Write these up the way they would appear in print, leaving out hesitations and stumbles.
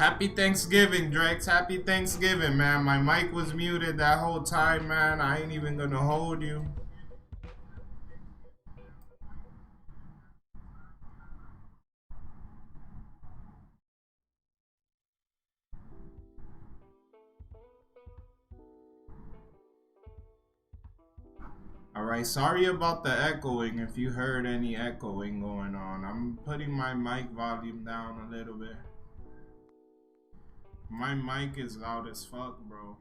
Happy Thanksgiving, Drex. Happy Thanksgiving, man. My mic was muted that whole time, man. I ain't even gonna hold you. Alright, sorry about the echoing if you heard any echoing going on. I'm putting my mic volume down a little bit. My mic is loud as fuck, bro.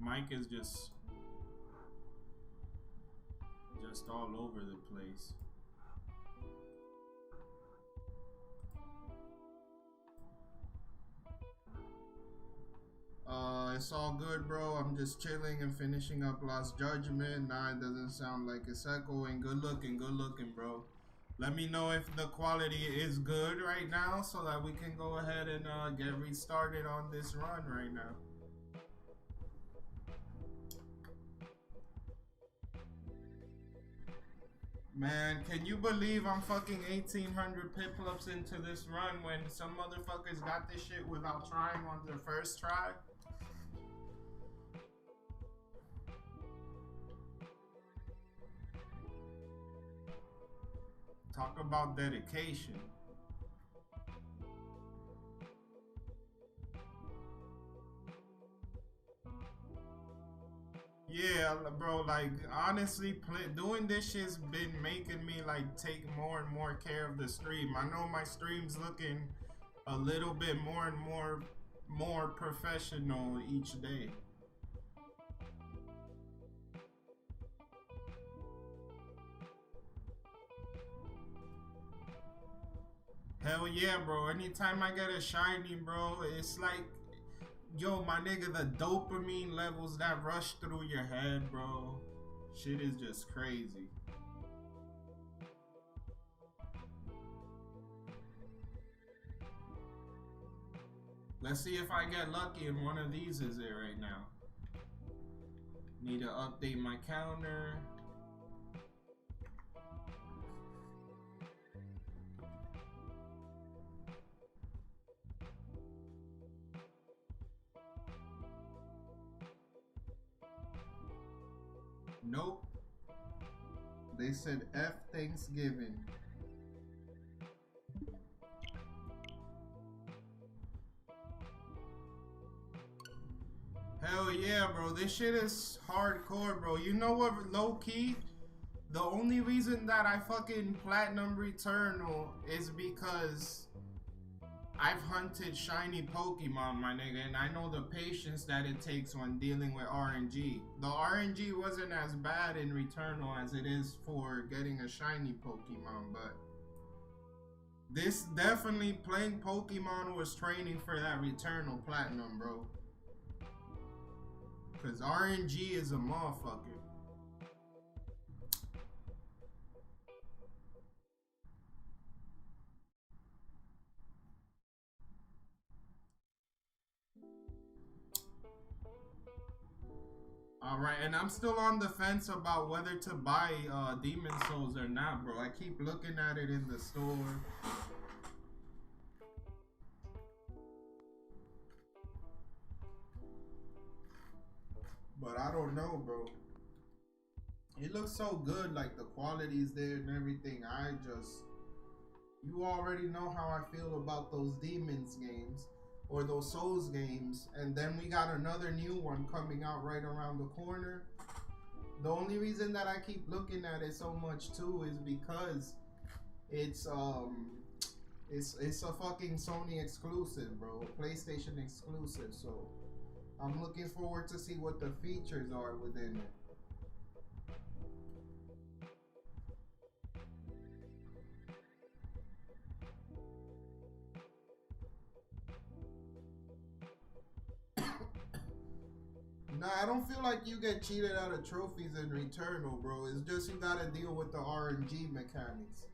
Mic is just all over the place. It's all good, bro. I'm just chilling and finishing up Lost Judgment. Nah, it doesn't sound like it's echoing. Good looking, bro. Let me know if the quality is good right now so that we can go ahead and get restarted on this run right now. Man, can you believe I'm fucking 1,800 Piplups into this run when some motherfuckers got this shit without trying on their first try? Talk about dedication. Yeah, bro, like, honestly, doing this shit's been making me, like, take more and more care of the stream. I know my stream's looking a little bit more and more professional each day. Hell yeah, bro. Anytime I get a shiny, bro, it's like, yo, my nigga, the dopamine levels that rush through your head, bro. Shit is just crazy. Let's see if I get lucky and one of these is it right now. Need to update my counter. Nope. They said F Thanksgiving. Hell yeah, bro. This shit is hardcore, bro. You know what, low key? The only reason that I fucking platinum Returnal is because I've hunted shiny Pokemon, my nigga, and I know the patience that it takes when dealing with RNG. The RNG wasn't as bad in Returnal as it is for getting a shiny Pokemon, but this definitely playing Pokemon was training for that Returnal Platinum, bro. Cause RNG is a motherfucker. Alright, and I'm still on the fence about whether to buy Demon Souls or not, bro. I keep looking at it in the store. But I don't know, bro. It looks so good, like the quality's there and everything. You already know how I feel about those Demons games or those Souls games. And then we got another new one coming out right around the corner. The only reason that I keep looking at it so much too is because it's a fucking Sony exclusive, bro. PlayStation exclusive. So I'm looking forward to see what the features are within it. Nah, I don't feel like you get cheated out of trophies in Returnal, bro. It's just you gotta deal with the RNG mechanics.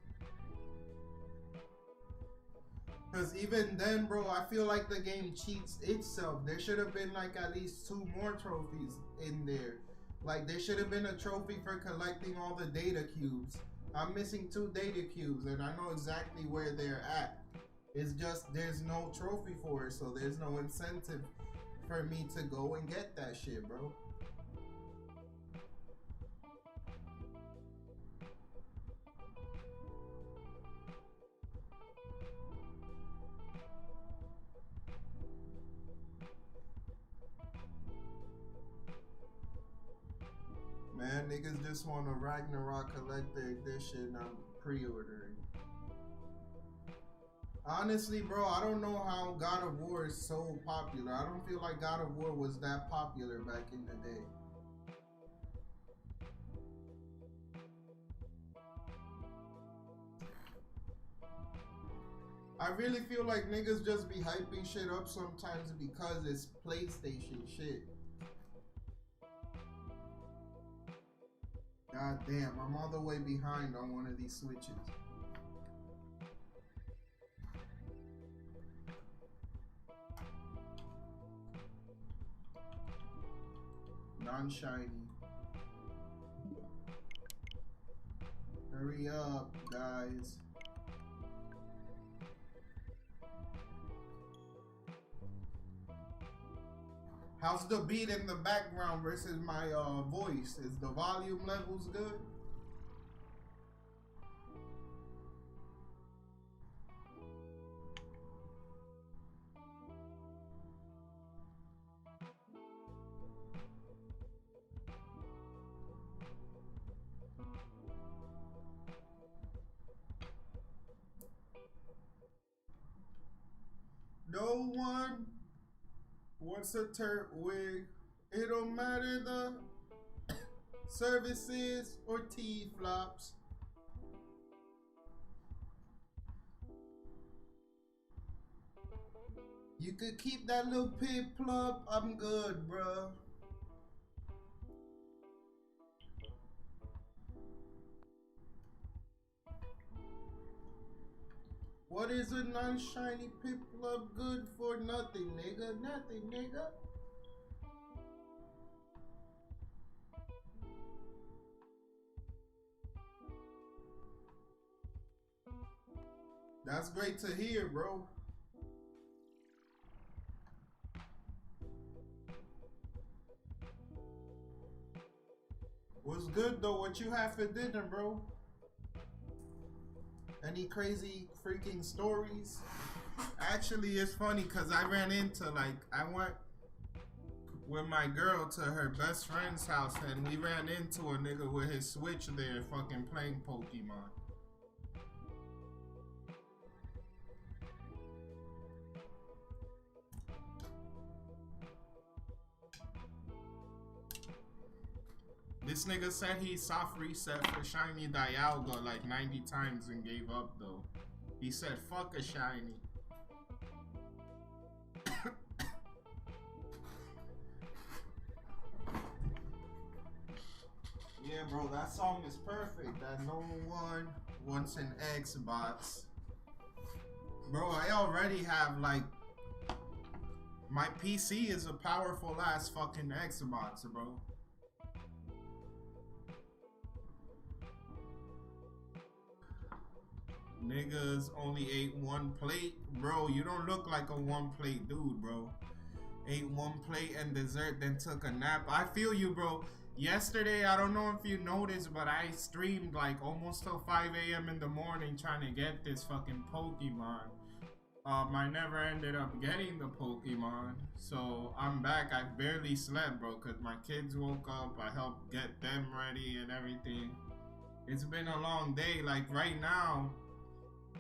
Because even then, bro, I feel like the game cheats itself. There should have been like at least 2 more trophies in there. Like there should have been a trophy for collecting all the data cubes. I'm missing 2 data cubes and I know exactly where they're at. It's just there's no trophy for it, so there's no incentive for me to go and get that shit, bro. Man, niggas just want a Ragnarok collector edition. I'm pre-ordering. Honestly, bro, I don't know how God of War is so popular. I don't feel like God of War was that popular back in the day. I really feel like niggas just be hyping shit up sometimes because it's PlayStation shit. God damn, I'm all the way behind on one of these switches. Non-shiny. Hurry up, guys. How's the beat in the background versus my voice? Is the volume levels good? No one wants a turret wig. It don't matter the services or T-flops. You could keep that little Piplup. I'm good, bruh. What is a non-shiny Piplup good for? Nothing, nigga. Nothing, nigga. That's great to hear, bro. What's good though? What you have for dinner, bro? Any crazy freaking stories? Actually, it's funny because I ran into, like, I went with my girl to her best friend's house and we ran into a nigga with his Switch there fucking playing Pokemon. This nigga said he soft reset for Shiny Dialga like 90 times and gave up though. He said fuck a Shiny. Yeah, bro, that song is perfect. That no one wants an Xbox. Bro, I already have, like, my PC is a powerful ass fucking Xbox, bro. Niggas only ate one plate. Bro, you don't look like a one plate dude, bro. Ate one plate and dessert, then took a nap. I feel you, bro. Yesterday, I don't know if you noticed, but I streamed like almost till 5 a.m. in the morning trying to get this fucking Pokemon. I never ended up getting the Pokemon. So I'm back. I barely slept, bro, because my kids woke up. I helped get them ready and everything. It's been a long day. Like right now,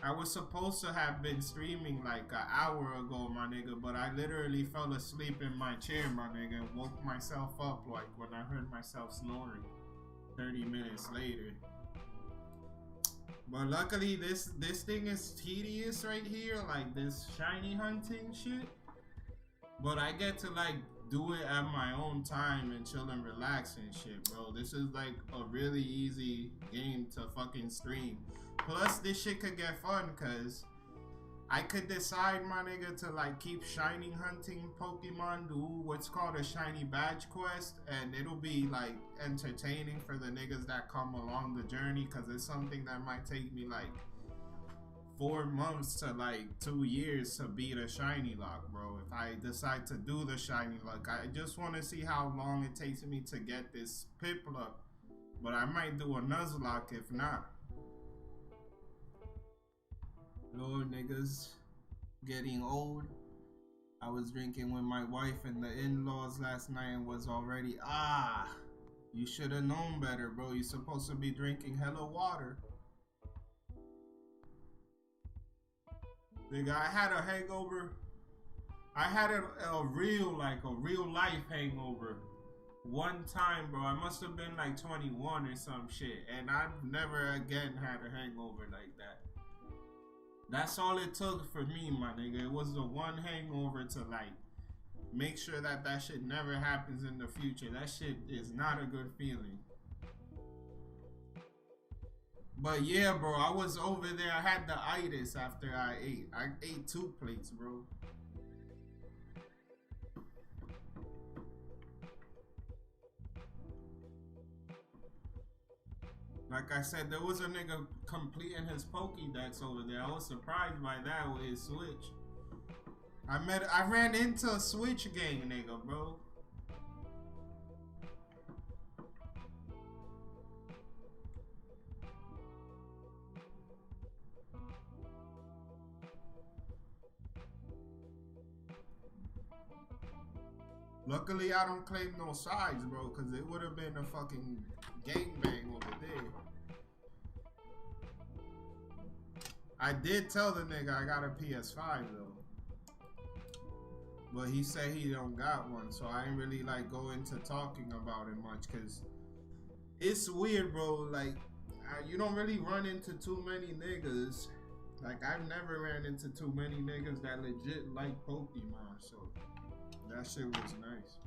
I was supposed to have been streaming like an hour ago, my nigga, but I literally fell asleep in my chair, my nigga. Woke myself up like when I heard myself snoring 30 minutes later. But luckily this thing is tedious right here, like this shiny hunting shit. But I get to like do it at my own time and chill and relax and shit, bro. This is like a really easy game to fucking stream. Plus, this shit could get fun, cause I could decide, my nigga, to like keep shiny hunting Pokemon, do what's called a shiny badge quest, and it'll be like entertaining for the niggas that come along the journey, cause it's something that might take me like 4 months to like 2 years to beat a shiny lock, bro. If I decide to do the shiny lock, I just want to see how long it takes me to get this Piplup. But I might do a Nuzlocke if not. Lord, niggas getting old. I was drinking with my wife and the in-laws last night and was already, you should have known better, bro. You're supposed to be drinking hella water. Nigga, I had a hangover. I had a real life hangover. One time, bro. I must have been like 21 or some shit. And I've never again had a hangover like that. That's all it took for me, my nigga. It was the one hangover to like make sure that that shit never happens in the future. That shit is not a good feeling. But yeah, bro, I was over there. I had the itis after I ate. I ate 2 plates, bro. Like I said, there was a nigga completing his Pokédex over there. I was surprised by that with his Switch. I ran into a Switch gang nigga, bro. Luckily, I don't claim no sides, bro, because it would have been a fucking gangbang over there. I did tell the nigga I got a PS5, though. But he said he don't got one, so I ain't really, like, go into talking about it much, because it's weird, bro. Like, you don't really run into too many niggas. Like, I've never ran into too many niggas that legit like Pokemon, so that shit was nice.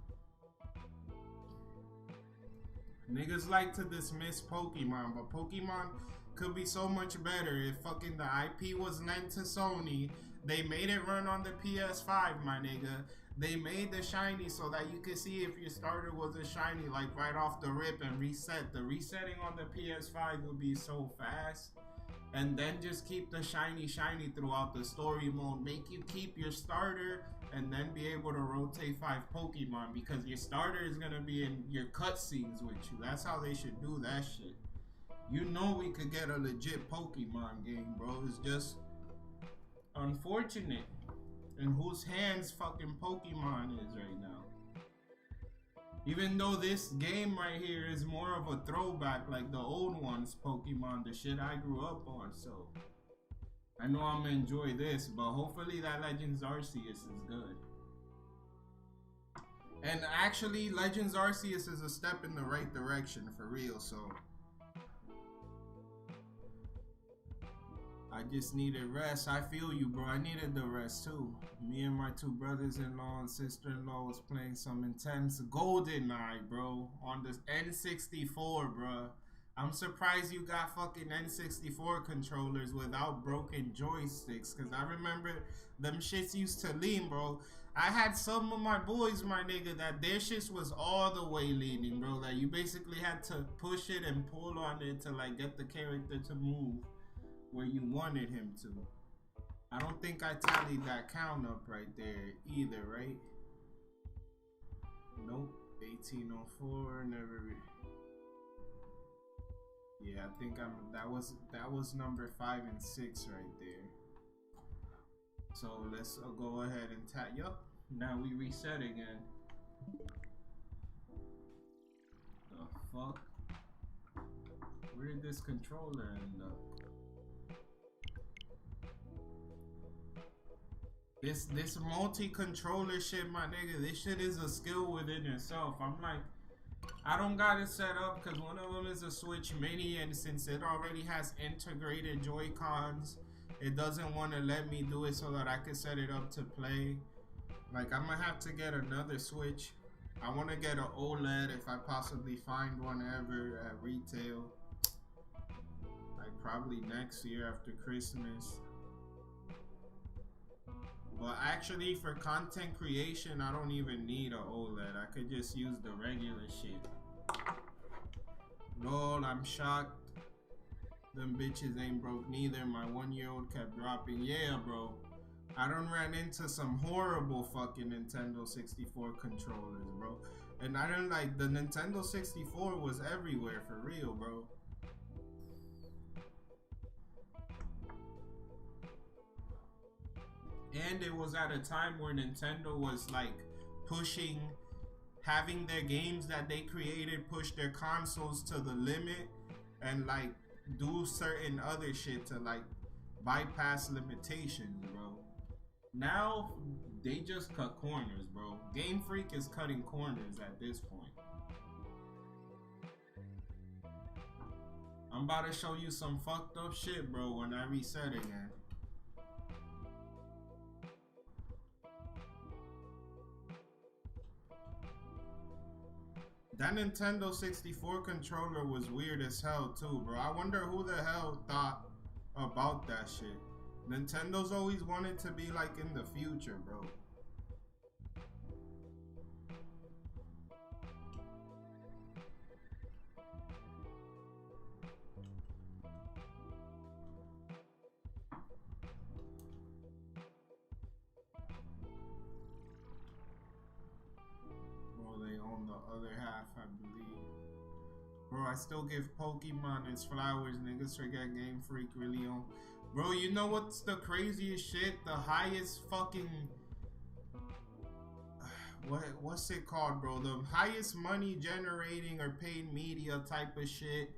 Niggas like to dismiss Pokemon, but Pokemon could be so much better if fucking the IP was lent to Sony. They made it run on the PS5, my nigga. They made the shiny so that you could see if your starter was a shiny, like right off the rip, and reset. The resetting on the PS5 would be so fast. And then just keep the shiny throughout the story mode. Make you keep your starter and then be able to rotate 5 Pokemon, because your starter is gonna be in your cutscenes with you. That's how they should do that shit. You know we could get a legit Pokemon game, bro. It's just unfortunate in whose hands fucking Pokemon is right now. Even though this game right here is more of a throwback like the old ones, Pokemon, the shit I grew up on, so I know I'm gonna enjoy this, but hopefully that Legends Arceus is good. And actually, Legends Arceus is a step in the right direction for real, so I just needed rest. I feel you, bro. I needed the rest too. Me and my 2 brothers-in-law and sister-in-law was playing some intense GoldenEye, bro, on the N64, bro. I'm surprised you got fucking N64 controllers without broken joysticks, because I remember them shits used to lean, bro. I had some of my boys, my nigga, that their shits was all the way leaning, bro. That you basically had to push it and pull on it to like get the character to move where you wanted him to. I don't think I tallied that count up right there either, right? Nope. 1804, never. Yeah, I think that was number 5 and 6 right there. So let's go ahead and tap. Yup. Now we reset again. The fuck? Where did this controller end up? This multi-controller shit, my nigga, this shit is a skill within itself. I'm like, I don't got it set up because one of them is a Switch Mini, and since it already has integrated Joy-Cons, it doesn't want to let me do it so that I can set it up to play. Like, I'm gonna have to get another Switch. I want to get an OLED if I possibly find one ever at retail. Like, probably next year after Christmas. But actually, for content creation, I don't even need an OLED. I could just use the regular shit. Lol, I'm shocked. Them bitches ain't broke neither. My 1-year-old kept dropping. Yeah, bro. I done ran into some horrible fucking Nintendo 64 controllers, bro. And I done like the Nintendo 64 was everywhere for real, bro. And it was at a time where Nintendo was like pushing, having their games that they created push their consoles to the limit and like do certain other shit to like bypass limitations, bro. Now they just cut corners, bro. Game Freak is cutting corners at this point. I'm about to show you some fucked up shit, bro, when I reset again. That Nintendo 64 controller was weird as hell too, bro. I wonder who the hell thought about that shit. Nintendo's always wanted to be like in the future, bro. Well, they own the other half, I believe. Bro, I still give Pokemon its flowers. Niggas forget Game Freak really on. Bro, you know what's the craziest shit? The highest fucking... What's it called, bro? The highest money generating or paid media type of shit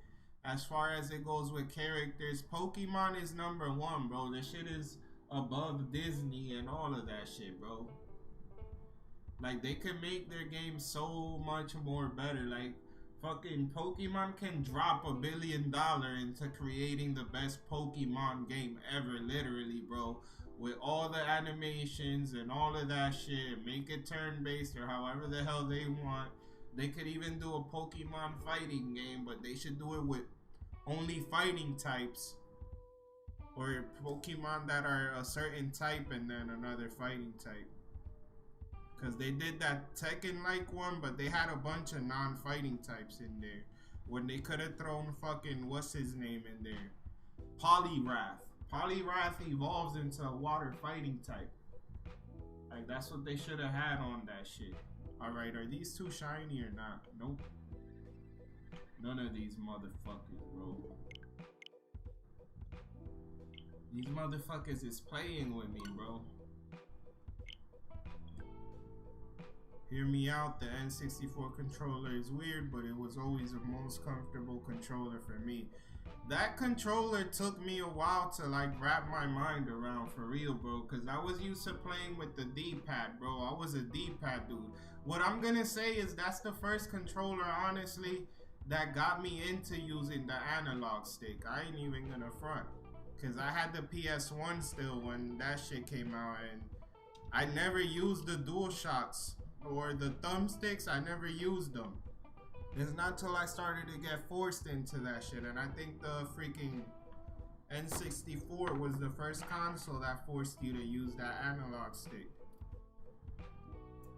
as far as it goes with characters. Pokemon is #1, bro. The shit is above Disney and all of that shit, bro. Like, they could make their game so much more better. Like, fucking Pokemon can drop $1 billion into creating the best Pokemon game ever, literally, bro. With all the animations and all of that shit, make it turn-based or however the hell they want. They could even do a Pokemon fighting game, but they should do it with only fighting types. Or Pokemon that are a certain type and then another fighting type. Because they did that Tekken-like one, but they had a bunch of non-fighting types in there. When they could have thrown fucking, what's his name in there? Poliwrath. Poliwrath evolves into a water fighting type. Like, that's what they should have had on that shit. Alright, are these too shiny or not? Nope. None of these motherfuckers, bro. These motherfuckers is playing with me, bro. Hear me out, the N64 controller is weird, but it was always the most comfortable controller for me. That controller took me a while to like wrap my mind around, for real, bro, because I was used to playing with the D-pad, bro. I was a D-pad dude. What I'm gonna say is that's the first controller, honestly, that got me into using the analog stick. I ain't even gonna front, because I had the PS1 still when that shit came out, and I never used the DualShocks or the thumbsticks. I never used them. It's not till I started to get forced into that shit, and I think the freaking N64 was the first console that forced you to use that analog stick.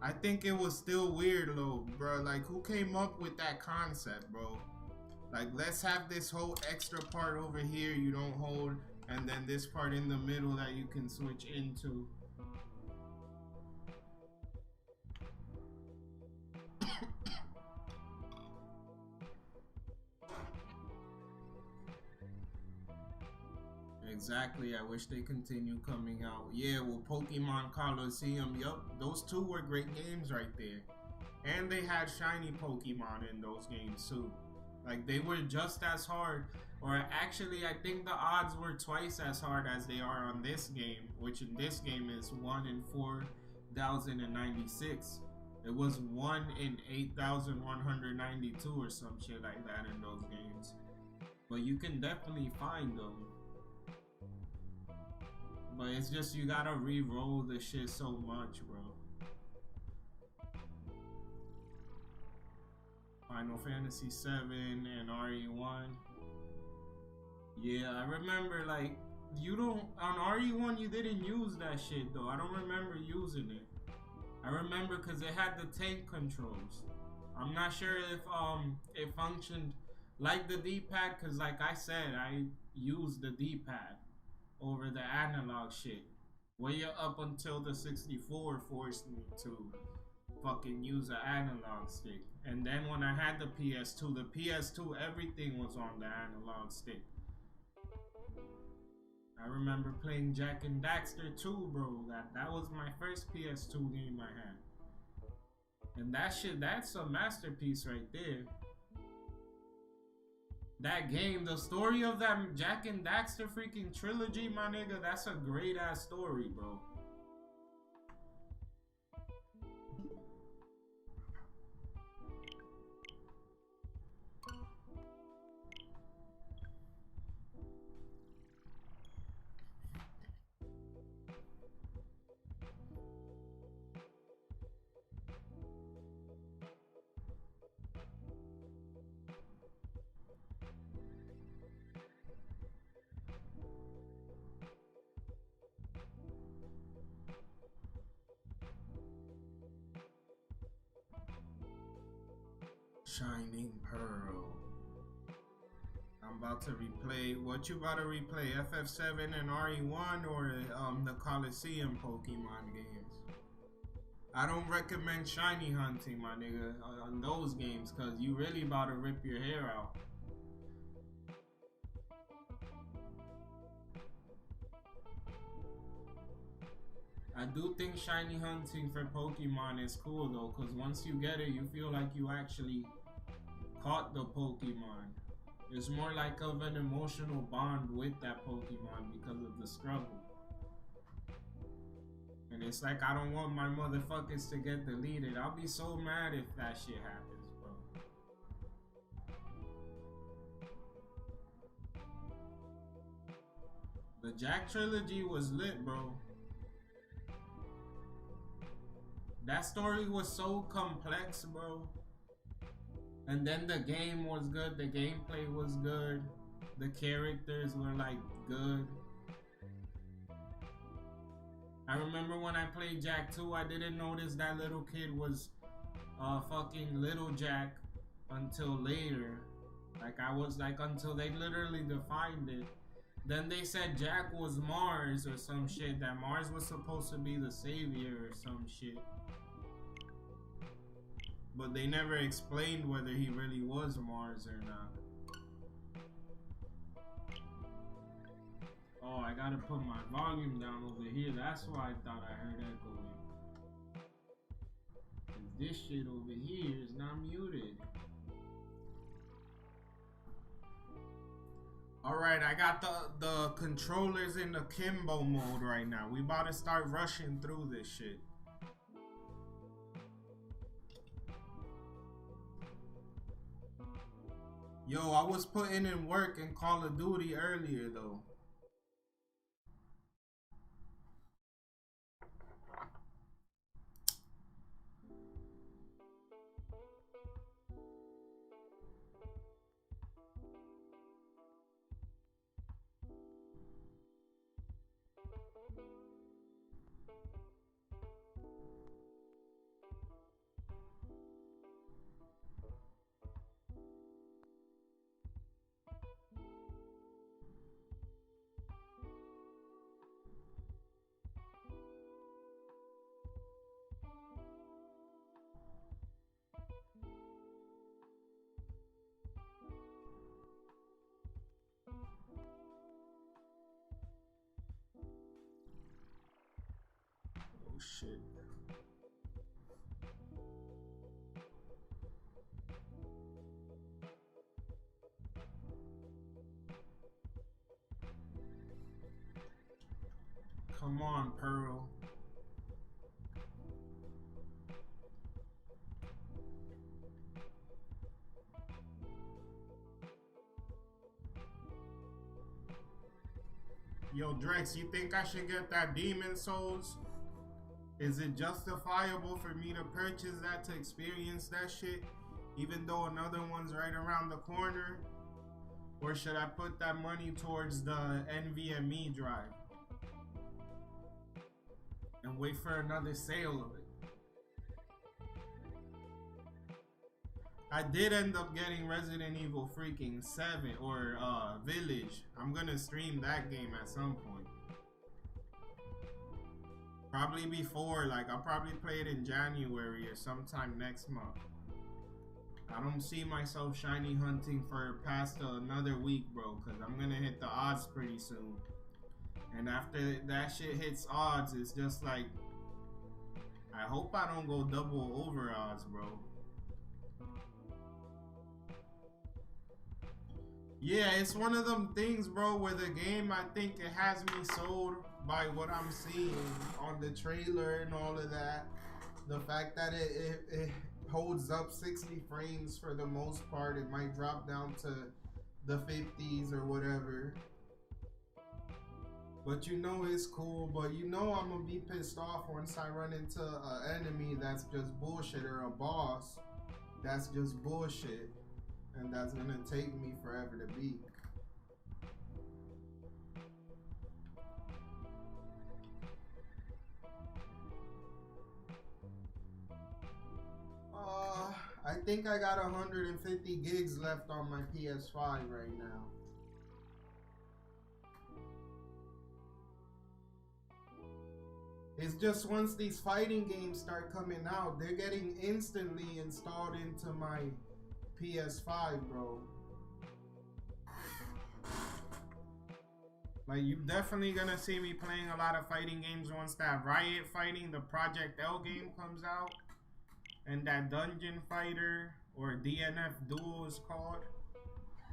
I think it was still weird though, bro. Like, who came up with that concept, bro? Like, let's have this whole extra part over here you don't hold, and then this part in the middle that you can switch into. Exactly, I wish they continue coming out. Yeah, well, Pokemon Coliseum, yup, those two were great games right there. And they had shiny Pokemon in those games too. Like, they were just as hard, or actually, I think the odds were twice as hard as they are on this game, which in this game is 1 in 4,096. It was 1 in 8,192 or some shit like that in those games. But you can definitely find them. But it's just you gotta re-roll the shit so much, bro. Final Fantasy 7 and RE1. Yeah, I remember, like, you don't, on RE1 you didn't use that shit though. I don't remember using it. I remember because it had the tank controls. I'm not sure if it functioned like the D-pad, because like I said, use the D-pad over the analog shit. Way up until the 64 forced me to fucking use an analog stick. And then when I had the PS2, everything was on the analog stick. I remember playing Jack and Daxter 2, bro. That was my first PS2 game I had. And that shit, that's a masterpiece right there. That game, the story of that Jack and Daxter freaking trilogy, my nigga, that's a great ass story, bro. Shining Pearl. I'm about to replay. What you about to replay? FF7 and RE1 or the Coliseum Pokemon games? I don't recommend shiny hunting, my nigga, on those games, cause you really about to rip your hair out. I do think shiny hunting for Pokemon is cool though, cause once you get it, you feel like you actually caught the Pokemon. It's more like of an emotional bond with that Pokemon because of the struggle. And it's like I don't want my motherfuckers to get deleted. I'll be so mad if that shit happens, bro. The Jack trilogy was lit, bro. That story was so complex, bro. And then the game was good, the gameplay was good, the characters were like good. I remember when I played Jack 2, I didn't notice that little kid was fucking Little Jack until later. Like I was like until they literally defined it. Then they said Jack was Mars or some shit, that Mars was supposed to be the savior or some shit. But they never explained whether he really was Mars or not. Oh, I gotta put my volume down over here. That's why I thought I heard echoing. This shit over here is not muted. Alright, I got the controllers in the Kimbo mode right now. We about to start rushing through this shit. Yo, I was putting in work in Call of Duty earlier though. Oh shit. Come on, Pearl. Yo, Drex, you think I should get that Demon Souls? Is it justifiable for me to purchase that to experience that shit, even though another one's right around the corner? Or should I put that money towards the NVMe drive and wait for another sale of it? I did end up getting Resident Evil freaking 7 or Village. I'm gonna stream that game at some point. Probably before, like I'll probably play it in January or sometime next month. I don't see myself shiny hunting for past another week, bro, because I'm gonna hit the odds pretty soon. And after that shit hits odds, it's just like, I hope I don't go double over odds, bro. Yeah, it's one of them things, bro, where the game, I think it has me sold by what I'm seeing on the trailer and all of that. The fact that it holds up 60 frames for the most part. It might drop down to the 50s or whatever. But you know it's cool, but you know I'm gonna be pissed off once I run into an enemy that's just bullshit or a boss that's just bullshit. And that's gonna take me forever to beat. I think I got 150 gigs left on my PS5 right now. It's just once these fighting games start coming out, they're getting instantly installed into my PS5, bro. Like, you definitely gonna see me playing a lot of fighting games once that Riot Fighting, the Project L game comes out. And that Dungeon Fighter, or DNF Duel is called.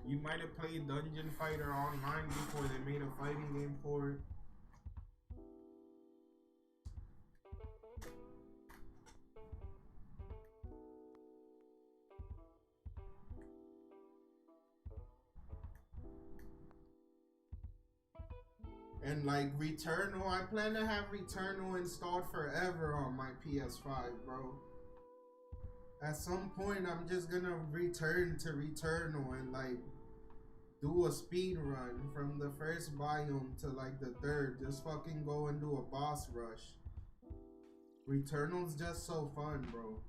You might have played Dungeon Fighter online before they made a fighting game for it. And like Returnal, I plan to have Returnal installed forever on my PS5, bro. At some point, I'm just gonna return to Returnal and like do a speed run from the first biome to like the third. Just fucking go and do a boss rush. Returnal's just so fun, bro.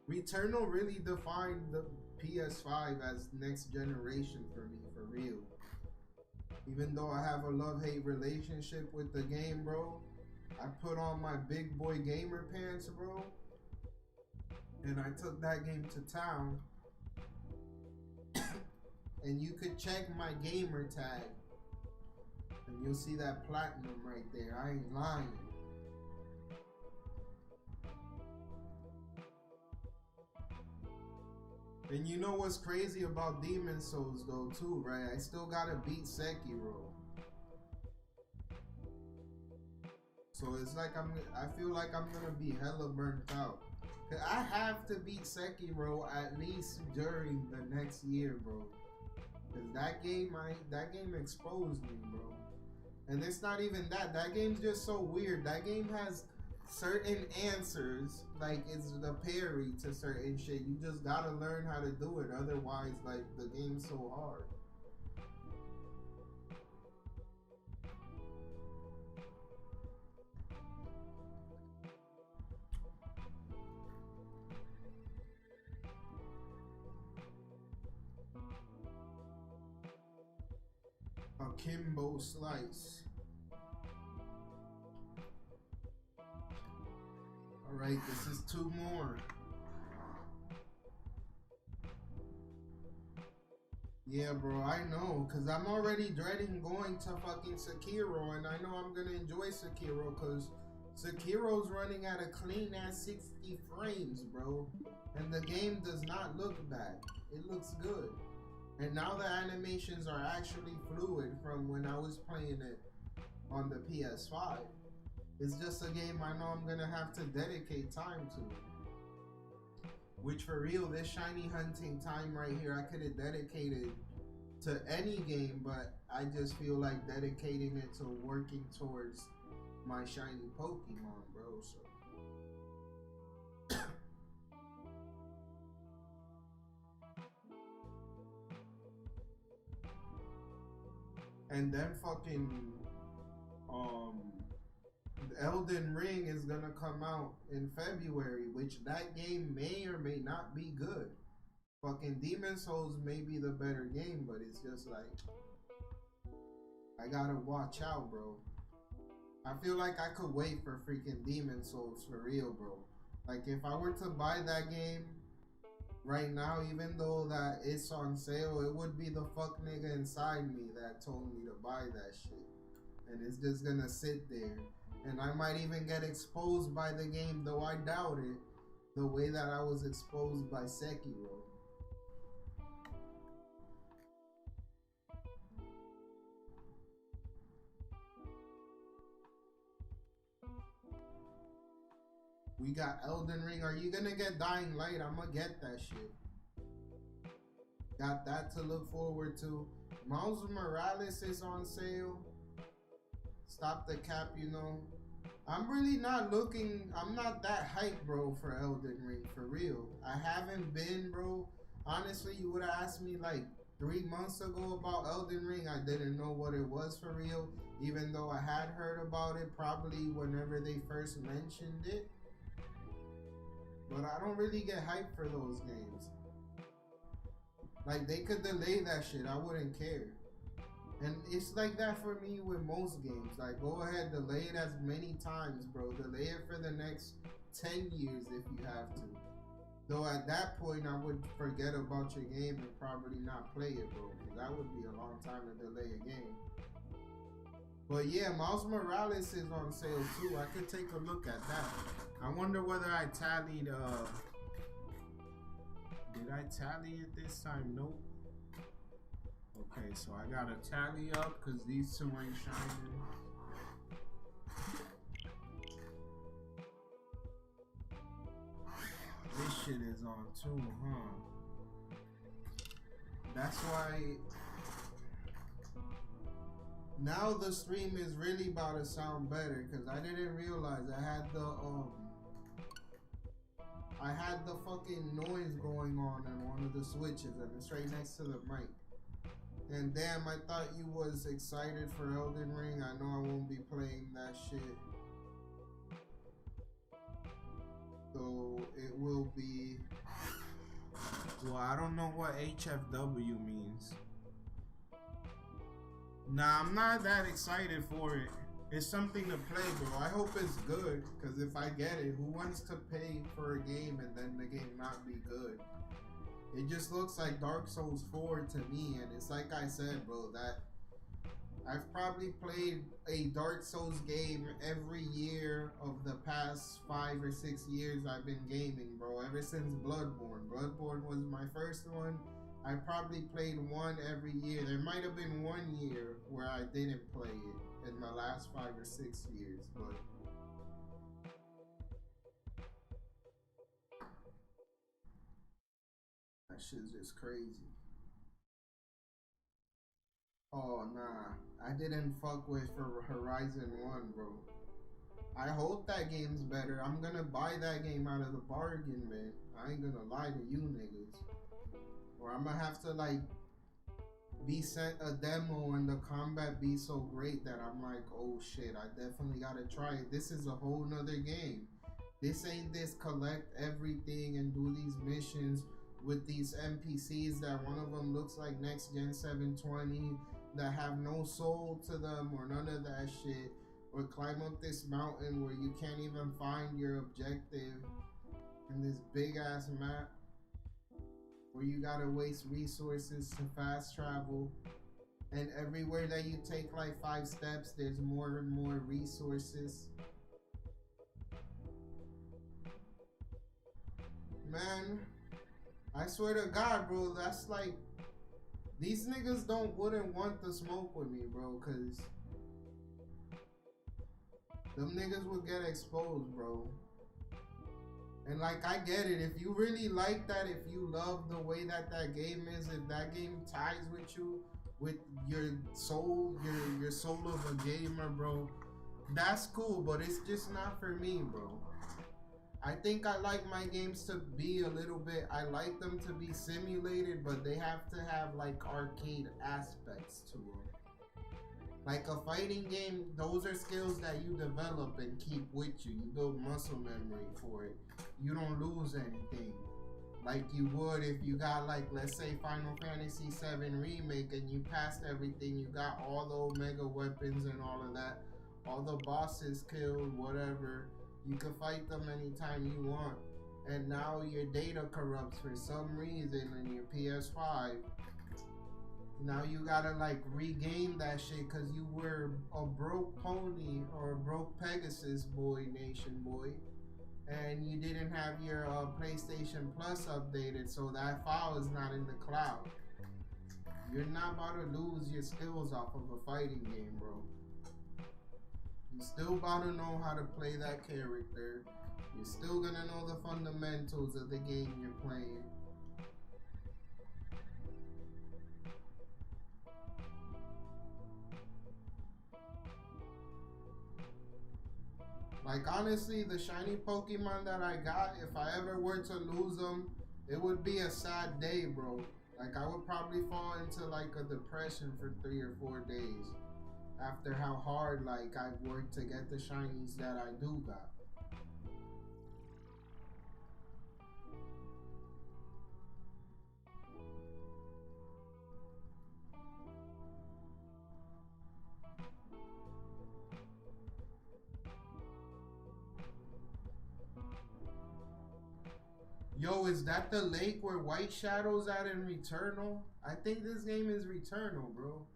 Returnal really defined the PS5 as next generation for me, for real. Even though I have a love-hate relationship with the game, bro, I put on my big boy gamer pants, bro, and I took that game to town. And you could check my gamer tag, and you'll see that platinum right there. I ain't lying. And you know what's crazy about Demon Souls though too, right? I still gotta beat Sekiro. So it's like I feel like I'm gonna be hella burnt out. I have to beat Sekiro at least during the next year, bro. Cause that game exposed me, bro. And it's not even that. That game's just so weird. That game has certain answers, like it's the parry to certain shit. You just gotta learn how to do it, otherwise like the game's so hard. Akimbo Slice. Alright, this is 2 more. Yeah, bro, I know, because I'm already dreading going to fucking Sekiro, and I know I'm going to enjoy Sekiro, because Sekiro's running at a clean ass 60 frames, bro. And the game does not look bad. It looks good. And now the animations are actually fluid from when I was playing it on the PS5. It's just a game I know I'm gonna have to dedicate time to. Which for real, this shiny hunting time right here, I could have dedicated to any game, but I just feel like dedicating it to working towards my shiny Pokemon, bro. So. And then fucking Elden Ring is gonna come out in February, which that game may or may not be good. Fucking Demon Souls may be the better game, but it's just like I gotta watch out, bro. I feel like I could wait for freaking Demon Souls for real, bro. Like if I were to buy that game right now, even though that it's on sale, it would be the fuck nigga inside me that told me to buy that shit. And it's just gonna sit there. And I might even get exposed by the game, though I doubt it, the way that I was exposed by Sekiro. We got Elden Ring. Are you gonna get Dying Light? I'm gonna get that shit. Got that to look forward to. Miles Morales is on sale. Stop the cap, you know. I'm really not looking, I'm not that hyped, bro, for Elden Ring, for real. I haven't been, bro. Honestly, you would have asked me like 3 months ago about Elden Ring. I didn't know what it was for real, even though I had heard about it probably whenever they first mentioned it. But I don't really get hyped for those games. Like, they could delay that shit, I wouldn't care. And it's like that for me with most games. Like, go ahead, delay it as many times, bro. Delay it for the next 10 years if you have to. Though at that point, I would forget about your game and probably not play it, bro. Because that would be a long time to delay a game. But yeah, Miles Morales is on sale too. I could take a look at that. I wonder whether I tallied, did I tally it this time? Nope. Okay, so I gotta tally up because these two ain't shining. This shit is on too, huh? That's why now the stream is really about to sound better because I didn't realize I had the fucking noise going on one of the switches and it's right next to the mic. And damn, I thought you was excited for Elden Ring. I know I won't be playing that shit. So it will be... Well, I don't know what HFW means. Nah, I'm not that excited for it. It's something to play, bro. I hope it's good, because if I get it, who wants to pay for a game and then the game not be good? It just looks like Dark Souls 4 to me, and it's like I said, bro, that I've probably played a Dark Souls game every year of the past 5 or 6 years I've been gaming, bro, ever since Bloodborne. Bloodborne was my first one. I probably played one every year. There might have been 1 year where I didn't play it in my last 5 or 6 years, but that shit's just crazy. Oh nah, I didn't fuck with for Horizon 1, bro. I hope that game's better. I'm gonna buy that game out of the bargain, man. I ain't gonna lie to you niggas. Or I'm gonna have to like be sent a demo and the combat be so great that I'm like, oh shit, I definitely gotta try it. This is a whole nother game. This ain't this collect everything and do these missions with these NPCs that one of them looks like next gen 720 that have no soul to them or none of that shit, or climb up this mountain where you can't even find your objective in this big ass map where you gotta waste resources to fast travel, and everywhere that you take like 5 steps there's more and more resources. Man, I swear to God, bro, that's like, these niggas wouldn't want to smoke with me, bro, cause them niggas would get exposed, bro. And like, I get it, if you really like that, if you love the way that that game is, if that game ties with you, with your soul, your soul of a gamer, bro, that's cool, but it's just not for me, bro. I think I like my games to be a little bit, I like them to be simulated, but they have to have like arcade aspects to them. Like a fighting game, those are skills that you develop and keep with you. You build muscle memory for it. You don't lose anything. like you would if you got like, let's say, Final Fantasy VII Remake and you passed everything, you got all the Omega weapons and all of that, all the bosses killed, whatever, you can fight them anytime you want. And now your data corrupts for some reason in your PS5. Now you gotta like regain that shit because you were a broke pony or a broke Pegasus boy, nation boy, and you didn't have your PlayStation Plus updated, so that file is not in the cloud. You're not about to lose your skills off of a fighting game, bro. You're still about to know how to play that character. You're still gonna know the fundamentals of the game you're playing. Like, honestly, the shiny Pokemon that I got, if I ever were to lose them, it would be a sad day, bro. Like, I would probably fall into, like, a depression for 3 or 4 days after how hard, like, I've worked to get the shinies that I do got. Yo, is that the lake where White Shadow's at in Returnal? I think this game is Returnal, bro.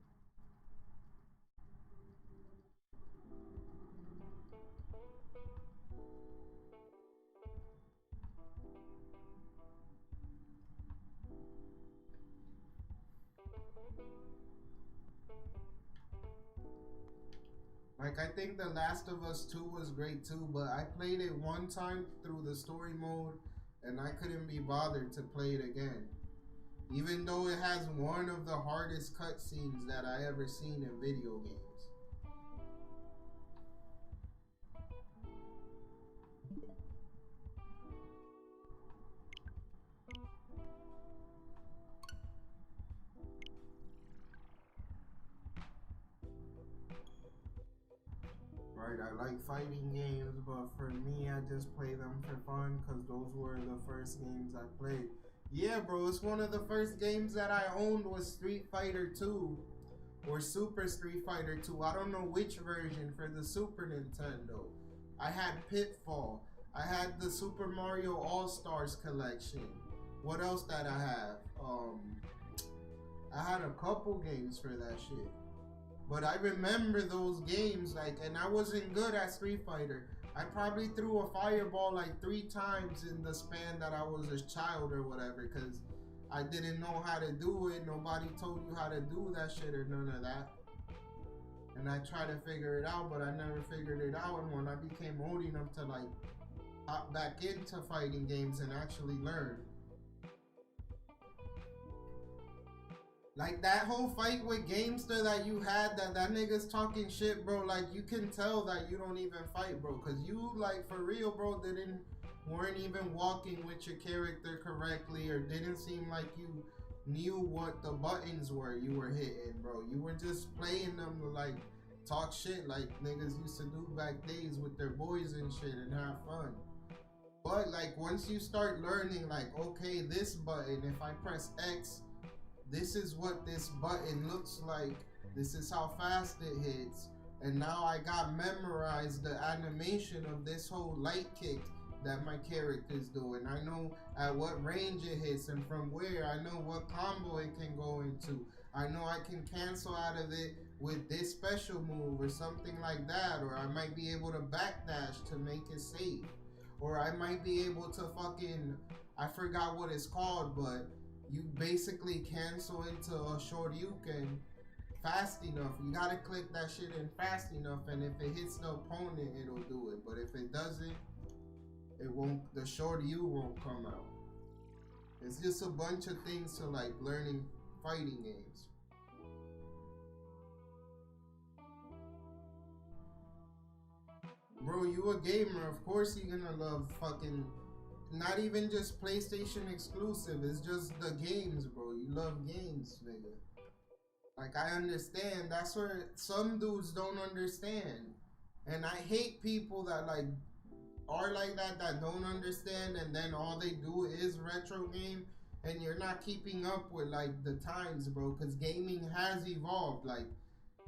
Like, I think The Last of Us 2 was great too, but I played it one time through the story mode and I couldn't be bothered to play it again. Even though it has one of the hardest cutscenes that I ever seen in video games. Right, I like fighting games, but for me, I just play them for fun because those were the first games I played. Yeah, bro, it's one of the first games that I owned was Street Fighter 2 or Super Street Fighter 2. I don't know which version for the Super Nintendo. I had Pitfall. I had the Super Mario All-Stars collection. What else did I have? I had a couple games for that shit. But I remember those games, like, and I wasn't good at Street Fighter. I probably threw a fireball like 3 times in the span that I was a child or whatever, because I didn't know how to do it. Nobody told you how to do that shit or none of that. And I tried to figure it out, but I never figured it out. And when I became old enough to like hop back into fighting games and actually learn. Like that whole fight with Gamester that you had, that nigga's talking shit, bro. Like you can tell that you don't even fight, bro, cause you like for real, bro, weren't even walking with your character correctly, or didn't seem like you knew what the buttons were you were hitting, bro. You were just playing them to like talk shit like niggas used to do back days with their boys and shit and have fun. But like once you start learning, like okay, this button, if I press X, this is what this button looks like. This is how fast it hits. And now I got memorized the animation of this whole light kick that my character's doing. I know at what range it hits and from where. I know what combo it can go into. I know I can cancel out of it with this special move or something like that. Or I might be able to backdash to make it safe. Or I might be able to fucking, I forgot what it's called, but you basically cancel into a Shoryuken fast enough. You gotta click that shit in fast enough, and if it hits the opponent, it'll do it. But if it doesn't, it won't. The Shoryu won't come out. It's just a bunch of things to like learning fighting games. Bro, you a gamer, of course you're gonna love fucking, not even just PlayStation exclusive, it's just the games, bro. You love games, nigga. Like, I understand. That's where some dudes don't understand. And I hate people that, like, are like that don't understand, and then all they do is retro game, and you're not keeping up with like the times, bro, because gaming has evolved. Like,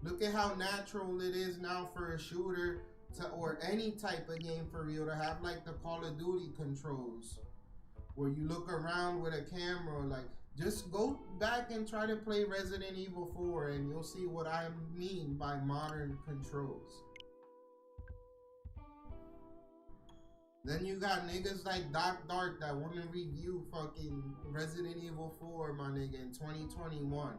look at how natural it is now for a shooter to, or any type of game for real, to have like the Call of Duty controls where you look around with a camera. Like, just go back and try to play Resident Evil 4 and you'll see what I mean by modern controls. Then you got niggas like Doc Dark that want to review fucking Resident Evil 4, my nigga, in 2021.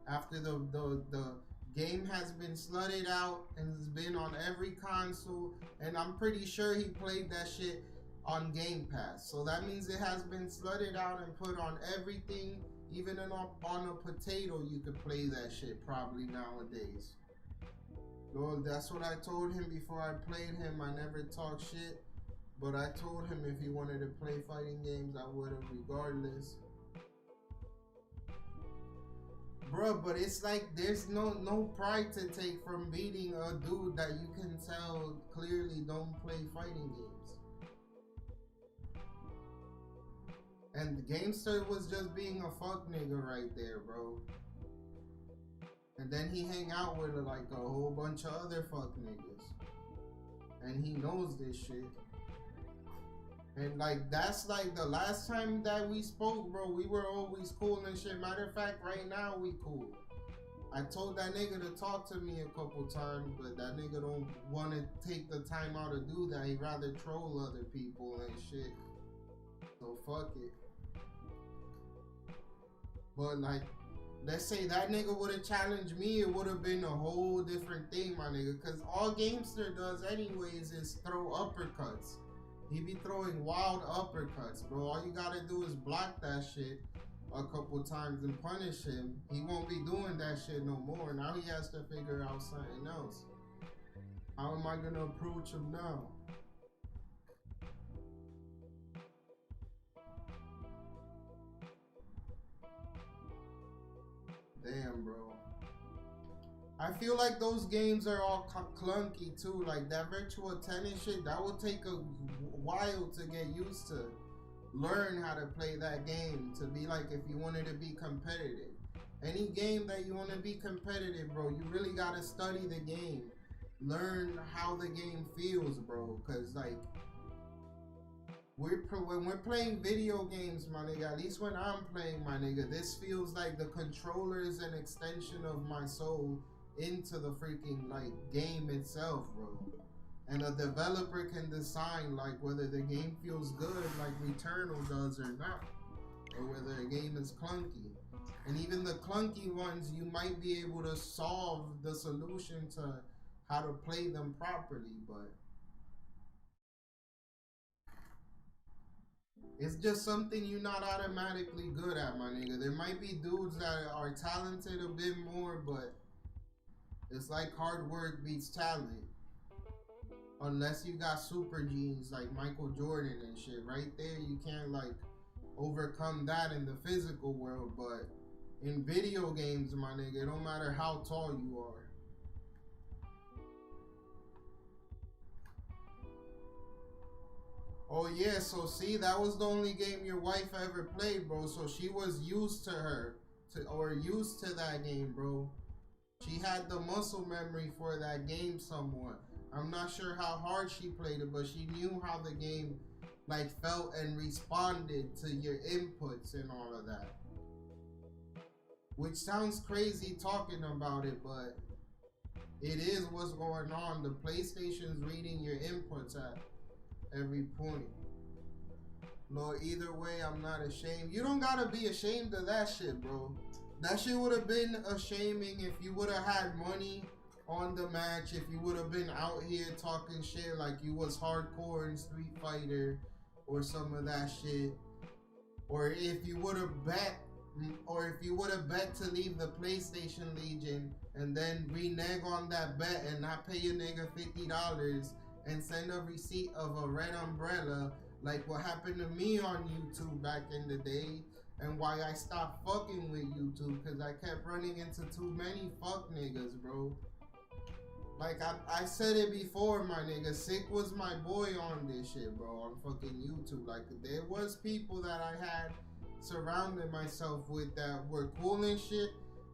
After the game has been slutted out and has been on every console, and I'm pretty sure he played that shit on Game Pass. So that means it has been slutted out and put on everything. Even on a potato, you could play that shit probably nowadays. Well, that's what I told him before I played him. I never talk shit. But I told him if he wanted to play fighting games, I would have regardless. Bruh, but it's like there's no pride to take from beating a dude that you can tell clearly don't play fighting games. And the Gamester was just being a fuck nigga right there, bro. And then he hang out with like a whole bunch of other fuck niggas. And he knows this shit. And like, that's like the last time that we spoke, bro, we were always cool and shit. Matter of fact, right now we cool. I told that nigga to talk to me a couple times, but that nigga don't want to take the time out to do that. He'd rather troll other people and shit. So fuck it. But like, let's say that nigga would have challenged me, it would have been a whole different thing, my nigga. Cause all Gamester does anyways is throw uppercuts. He be throwing wild uppercuts, bro. All you gotta do is block that shit a couple times and punish him. He won't be doing that shit no more. Now he has to figure out something else. How am I gonna approach him now? Damn, bro. I feel like those games are all clunky too. Like that virtual tennis shit, that would take a while to get used to. Learn how to play that game to be like, if you wanted to be competitive. Any game that you want to be competitive, bro, you really gotta study the game. Learn how the game feels, bro. Cause like, when we're playing video games, my nigga, at least when I'm playing, my nigga, this feels like the controller is an extension of my soul into the freaking like game itself, bro. And a developer can design like whether the game feels good like Returnal does or not, or whether a game is clunky. And even the clunky ones, you might be able to solve the solution to how to play them properly, but it's just something you're not automatically good at, my nigga. There might be dudes that are talented a bit more, but it's like hard work beats talent. Unless you got super genes like Michael Jordan and shit. Right there, you can't like overcome that in the physical world. But in video games, my nigga, it don't matter how tall you are. Oh yeah, so see, that was the only game your wife ever played, bro. So she was used to used to that game, bro. She had the muscle memory for that game somewhat. I'm not sure how hard she played it, but she knew how the game like felt and responded to your inputs and all of that. Which sounds crazy talking about it, but it is what's going on. The PlayStation's reading your inputs at every point. Lord, either way, I'm not ashamed. You don't gotta be ashamed of that shit, bro. That shit would have been a shaming if you would have had money on the match, if you would have been out here talking shit like you was hardcore in Street Fighter or some of that shit. Or if you would have bet to leave the PlayStation Legion and then renege on that bet and not pay a nigga $50 and send a receipt of a red umbrella like what happened to me on YouTube back in the day, and why I stopped fucking with YouTube, because I kept running into too many fuck niggas, bro. Like I said it before, my nigga. Sick was my boy on this shit, bro. On fucking YouTube. Like there was people that I had surrounded myself with that were cool and shit,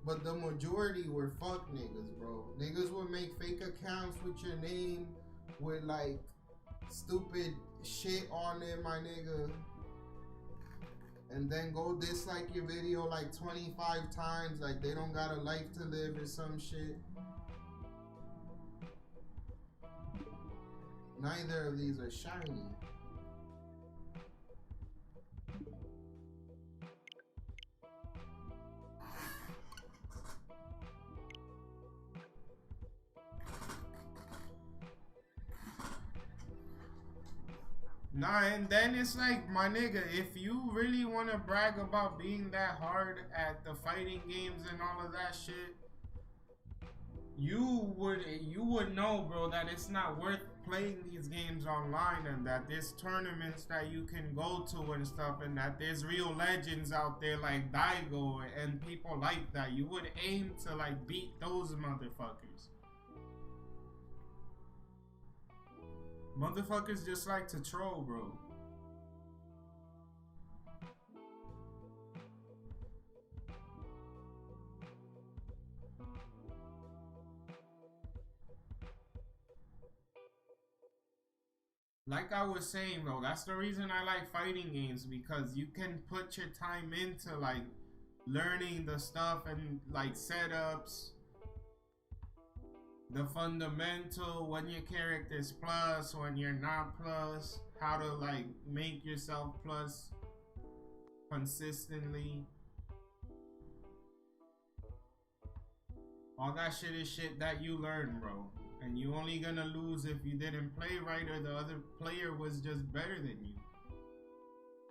but the majority were fuck niggas, bro. Niggas would make fake accounts with your name, with like stupid shit on it, my nigga. And then go dislike your video like 25 times, like they don't got a life to live or some shit. Neither of these are shiny. Nah, and then it's like, my nigga, if you really want to brag about being that hard at the fighting games and all of that shit, you would know, bro, that it's not worth playing these games online, and that there's tournaments that you can go to and stuff, and that there's real legends out there like Daigo and people like that. You would aim to like beat those motherfuckers. Motherfuckers just like to troll, bro. Like I was saying, bro, that's the reason I like fighting games, because you can put your time into like learning the stuff and like setups, the fundamental, when your character's plus, when you're not plus, how to like make yourself plus consistently. All that shit is shit that you learn, bro. And you only gonna lose if you didn't play right or the other player was just better than you.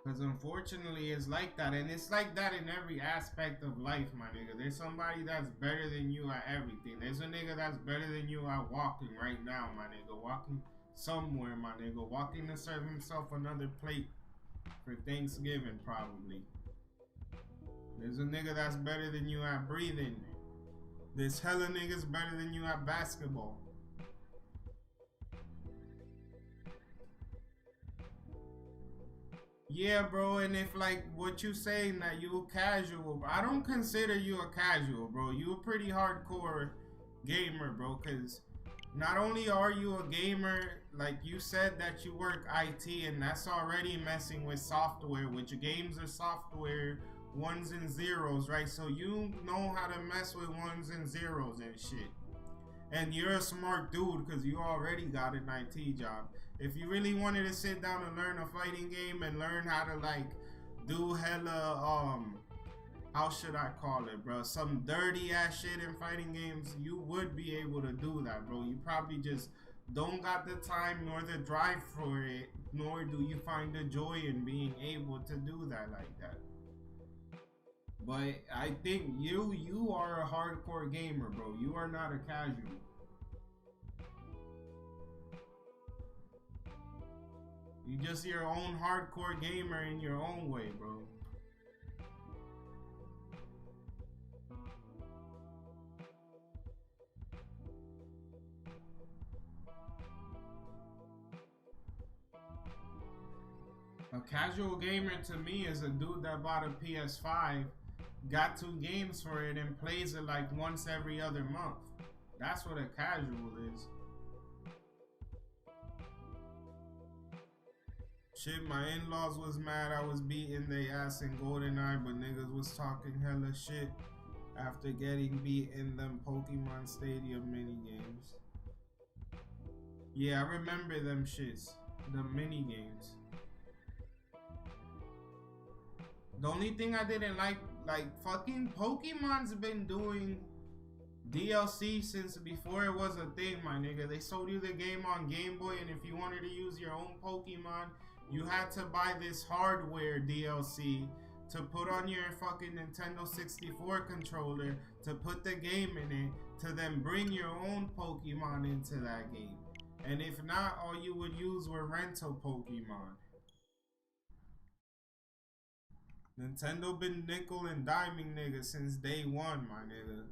Because unfortunately it's like that. And it's like that in every aspect of life, my nigga. There's somebody that's better than you at everything. There's a nigga that's better than you at walking right now, my nigga. Walking somewhere, my nigga. Walking to serve himself another plate for Thanksgiving, probably. There's a nigga that's better than you at breathing. There's hella niggas better than you at basketball. Yeah, bro, and if like what you saying that you casual, bro, I don't consider you a casual, bro. You a pretty hardcore gamer, bro, because not only are you a gamer, like you said that you work IT, and that's already messing with software, which games are software, ones and zeros, right? So you know how to mess with ones and zeros and shit. And you're a smart dude because you already got an IT job. If you really wanted to sit down and learn a fighting game and learn how to like do hella how should I call it, bro, some dirty ass shit in fighting games, you would be able to do that, bro. You probably just don't got the time nor the drive for it, nor do you find the joy in being able to do that like that. But I think you are a hardcore gamer, bro. You are not a casual. You just your own hardcore gamer in your own way, bro. A casual gamer to me is a dude that bought a PS5, got 2 games for it, and plays it like once every other month. That's what a casual is. Shit, my in-laws was mad I was beating their ass in GoldenEye, but niggas was talking hella shit after getting beat in them Pokemon Stadium minigames. Yeah, I remember them shits. The minigames. The only thing I didn't like fucking Pokemon's been doing DLC since before it was a thing, my nigga. They sold you the game on Game Boy, and if you wanted to use your own Pokemon, you had to buy this hardware DLC to put on your fucking Nintendo 64 controller to put the game in it, to then bring your own Pokemon into that game. And if not, all you would use were rental Pokemon. Nintendo been nickel and diming niggas since day one, my nigga.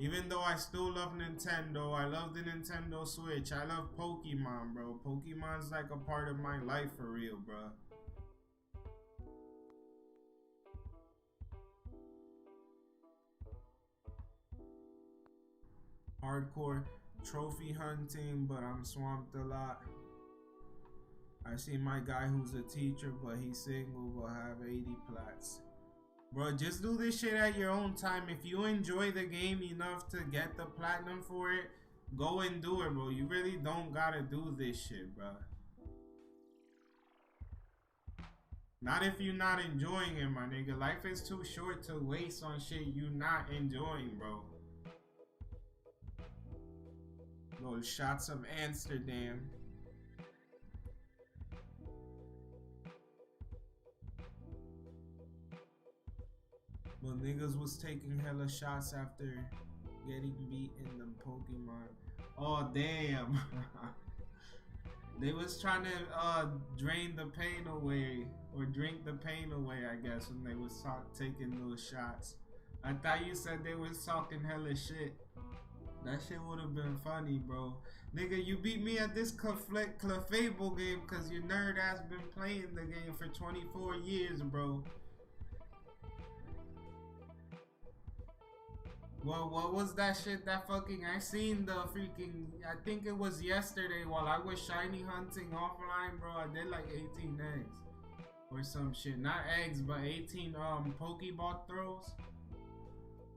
Even though I still love Nintendo, I love the Nintendo Switch. I love Pokemon, bro. Pokemon's like a part of my life for real, bro. Hardcore trophy hunting, but I'm swamped a lot. I see my guy who's a teacher, but he's single, but have 80 plats. Bro, just do this shit at your own time. If you enjoy the game enough to get the platinum for it, go and do it, bro. You really don't gotta do this shit, bro. Not if you're not enjoying it, my nigga. Life is too short to waste on shit you not enjoying, bro. Little shots of Amsterdam. Well, niggas was taking hella shots after getting beat in the Pokemon. Oh, damn. They was trying to drain the pain away, or drink the pain away, I guess, when they was taking those shots. I thought you said they was talking hella shit. That shit would have been funny, bro. Nigga, you beat me at this Clefable game because your nerd ass been playing the game for 24 years, bro. Well, what was that shit that fucking... I seen the freaking... I think it was yesterday while I was shiny hunting offline, bro. I did like 18 eggs. Or some shit. Not eggs, but 18 Pokeball throws.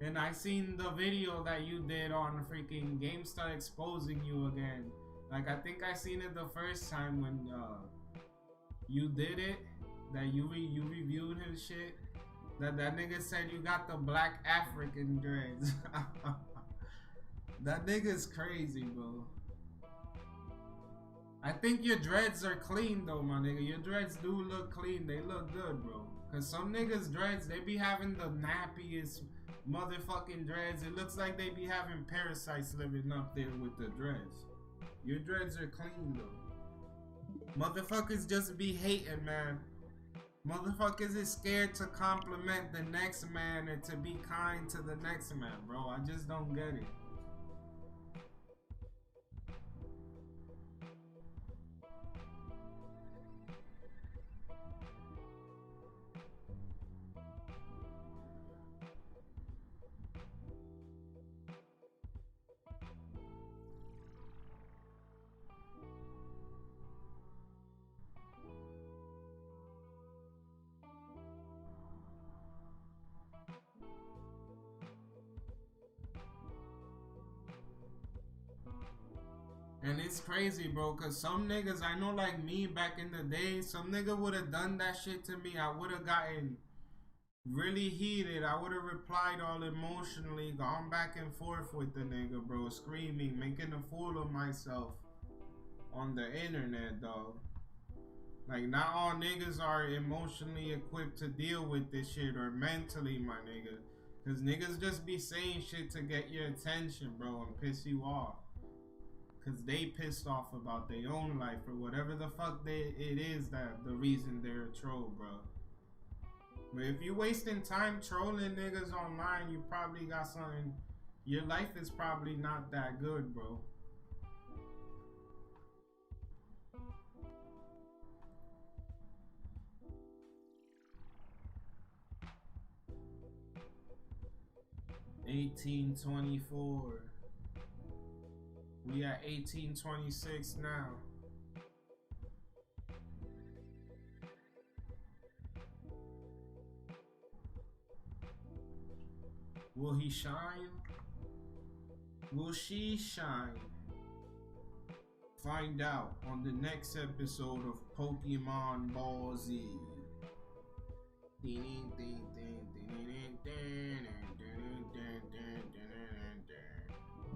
And I seen the video that you did on freaking GameStar exposing you again. Like, I think I seen it the first time when you did it. That you reviewed his shit. That nigga said you got the black African dreads. That nigga's crazy, bro. I think your dreads are clean though, my nigga. Your dreads do look clean. They look good, bro. Cause some niggas dreads, they be having the nappiest motherfucking dreads. It looks like they be having parasites living up there with the dreads. Your dreads are clean though. Motherfuckers just be hating, man. Motherfuckers is scared to compliment the next man and to be kind to the next man, bro. I just don't get it. And it's crazy, bro, cause some niggas, I know like me back in the day, some nigga would have done that shit to me. I would have gotten really heated. I would have replied all emotionally, gone back and forth with the nigga, bro, screaming, making a fool of myself on the internet, dog. Like, not all niggas are emotionally equipped to deal with this shit, or mentally, my nigga. Cause niggas just be saying shit to get your attention, bro, and piss you off. Cause they pissed off about their own life or whatever the fuck it is that the reason they're a troll, bro. But if you wasting time trolling niggas online, you probably got something. Your life is probably not that good, bro. $18.24. We at 18.26 now. Will he shine? Will she shine? Find out on the next episode of Pokemon Ball Z.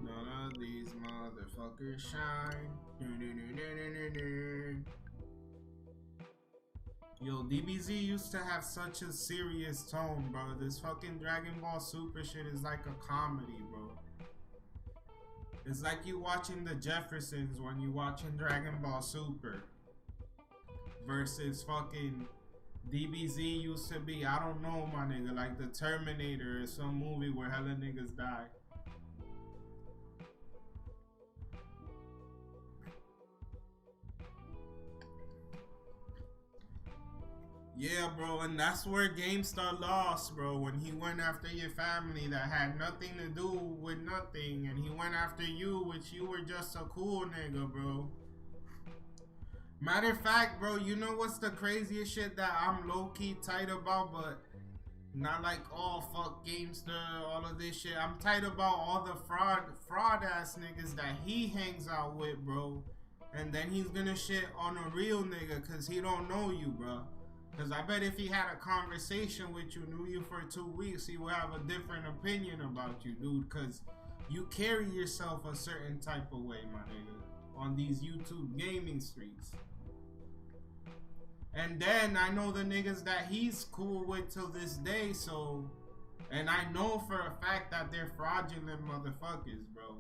None of these motherfuckers shine. Yo, DBZ used to have such a serious tone, bro. This fucking Dragon Ball Super shit is like a comedy, bro. It's like you watching the Jeffersons when you watching Dragon Ball Super. Versus fucking DBZ used to be, I don't know, my nigga, like the Terminator or some movie where hella niggas die. Yeah, bro, and that's where GameStar lost, bro. When he went after your family that had nothing to do with nothing, and he went after you, which you were just a cool nigga, bro. Matter of fact, bro, you know what's the craziest shit that I'm low-key tight about, but not like, oh, fuck GameStar, all of this shit. I'm tight about all the fraud ass niggas that he hangs out with, bro. And then he's gonna shit on a real nigga cause he don't know you, bro. Cause I bet if he had a conversation with you, knew you for 2 weeks, he would have a different opinion about you, dude. Cause you carry yourself a certain type of way, my nigga, on these YouTube gaming streets. And then I know the niggas that he's cool with till this day, so, and I know for a fact that they're fraudulent motherfuckers, bro.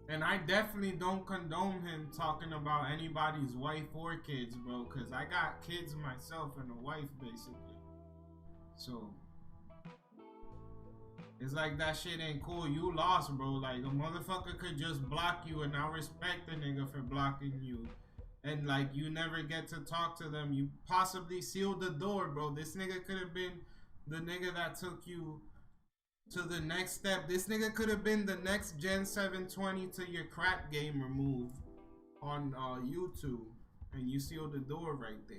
And I definitely don't condone him talking about anybody's wife or kids, bro, because I got kids myself and a wife, basically. So, it's like that shit ain't cool. You lost, bro. Like, a motherfucker could just block you and I respect the nigga for blocking you. And, like, you never get to talk to them. You possibly sealed the door, bro. This nigga could have been the nigga that took you to the next step. This nigga could have been the next Gen 720 to your crap gamer move on YouTube. And you sealed the door right there.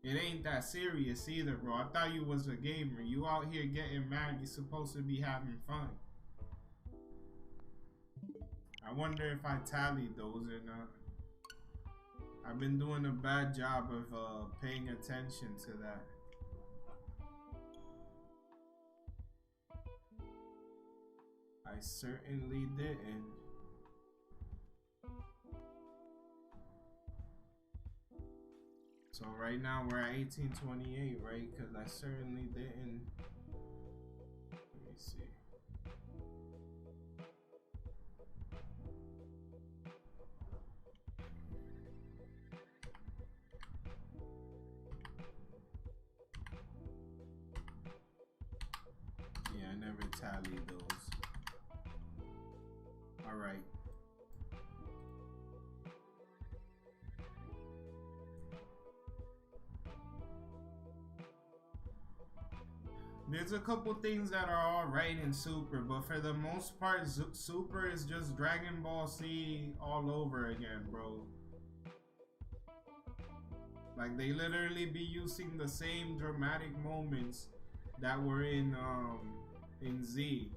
It ain't that serious either, bro. I thought you was a gamer. You out here getting mad. You supposed to be having fun. I wonder if I tallied those or not. I've been doing a bad job of paying attention to that. I certainly didn't. So right now we're at 1828, right? Because I certainly didn't. Let me see. Yeah, I never tallied those. All right. There's a couple things that are alright in Super, but for the most part, Super is just Dragon Ball Z all over again, bro. Like, they literally be using the same dramatic moments that were in Z.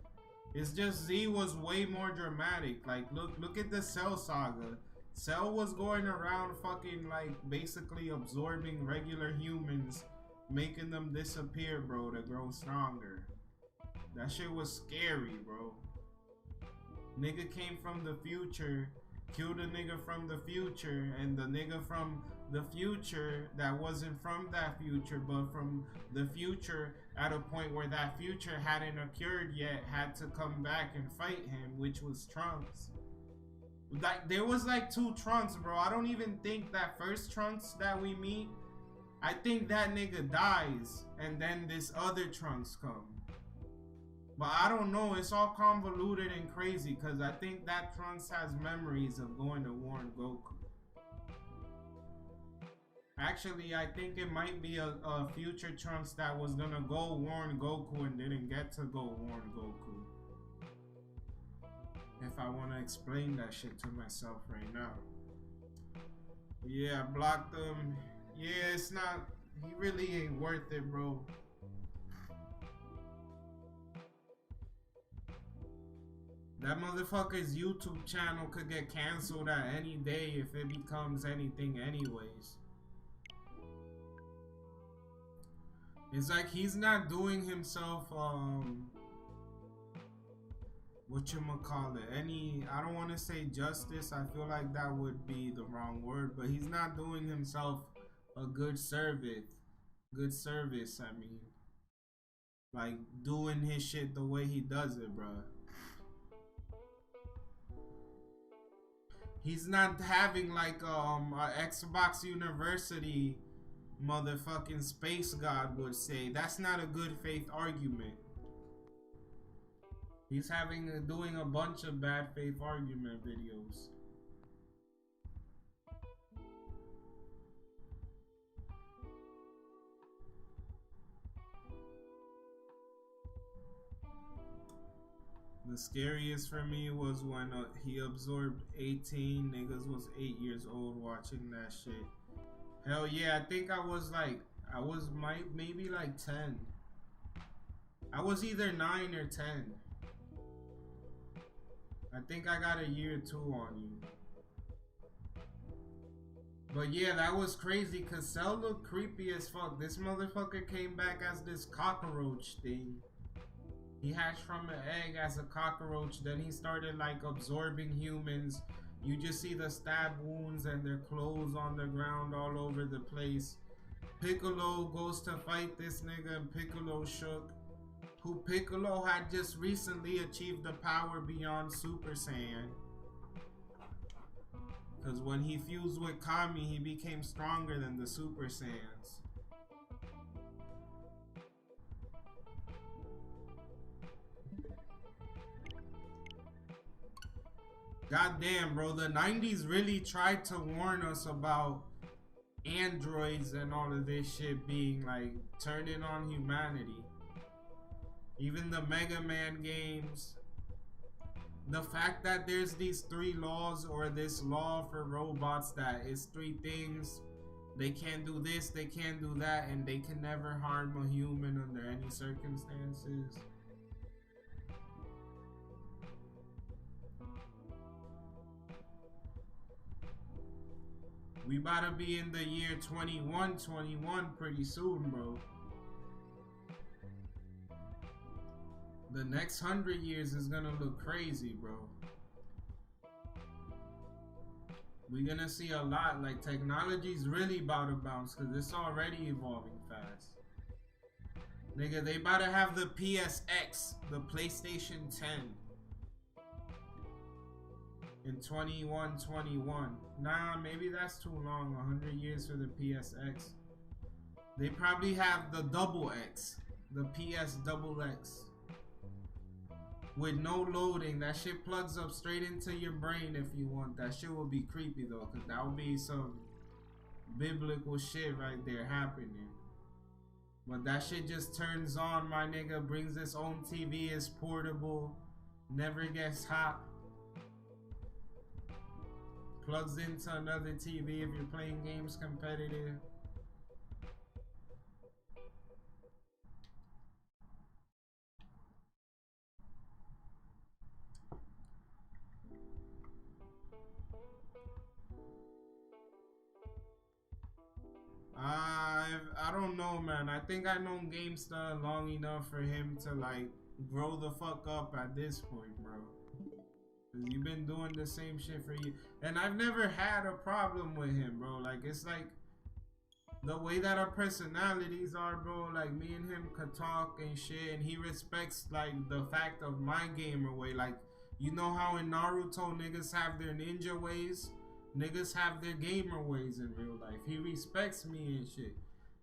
It's just Z was way more dramatic. Like, look at the Cell saga. Cell was going around fucking, like, basically absorbing regular humans, making them disappear, bro, to grow stronger. That shit was scary, bro. Nigga came from the future, killed a nigga from the future, and the nigga from the future that wasn't from that future, but from the future at a point where that future hadn't occurred yet, had to come back and fight him, which was Trunks. Like, there was like 2 Trunks, bro. I don't even think that first Trunks that we meet, I think that nigga dies, and then this other Trunks come. But I don't know, it's all convoluted and crazy, because I think that Trunks has memories of going to warn Goku. Actually, I think it might be a future Trunks that was gonna go warn Goku and didn't get to go warn Goku. If I want to explain that shit to myself right now. Yeah, I blocked him. Yeah, it's not, he really ain't worth it, bro. That motherfucker's YouTube channel could get canceled at any day if it becomes anything anyways. It's like he's not doing himself, whatchamacallit, I don't want to say justice, I feel like that would be the wrong word, but he's not doing himself a good service, I mean. Like, doing his shit the way he does it, bruh. He's not having like a Xbox University motherfucking space god would say. That's not a good faith argument. He's doing a bunch of bad faith argument videos. The scariest for me was when he absorbed 18 niggas was 8 years old watching that shit. Hell yeah, I think I was maybe like 10. I was either 9 or 10. I think I got a year or two on you. But yeah, that was crazy because Cell looked creepy as fuck. This motherfucker came back as this cockroach thing. He hatched from an egg as a cockroach, then he started like absorbing humans. You just see the stab wounds and their clothes on the ground all over the place. Piccolo goes to fight this nigga and Piccolo shook. Who Piccolo had just recently achieved the power beyond Super Saiyan. Because when he fused with Kami, he became stronger than the Super Saiyans. Goddamn, bro, the 90s really tried to warn us about androids and all of this shit being like turning on humanity. Even the Mega Man games. The fact that there's these 3 laws or this law for robots that is 3 things. They can't do this, they can't do that, and they can never harm a human under any circumstances. We about to be in the year 2121 pretty soon, bro. The next 100 years is gonna look crazy, bro. We're gonna see a lot. Like, technology's really about to bounce because it's already evolving fast. Nigga, they about to have the PSX, the PlayStation 10. In 2121. Nah, maybe that's too long. 100 years for the PSX. They probably have the double X. The PS double X. With no loading. That shit plugs up straight into your brain if you want. That shit will be creepy though. Because that would be some biblical shit right there happening. But that shit just turns on, my nigga. Brings its own TV. Is portable. Never gets hot. Plugs into another TV if you're playing games competitive. I don't know, man. I think I know GameStar long enough for him to like grow the fuck up at this point, bro. You've been doing the same shit for you. And I've never had a problem with him, bro. Like, it's like the way that our personalities are, bro. Like, me and him could talk and shit. And he respects, like, the fact of my gamer way. Like, you know how in Naruto niggas have their ninja ways? Niggas have their gamer ways in real life. He respects me and shit.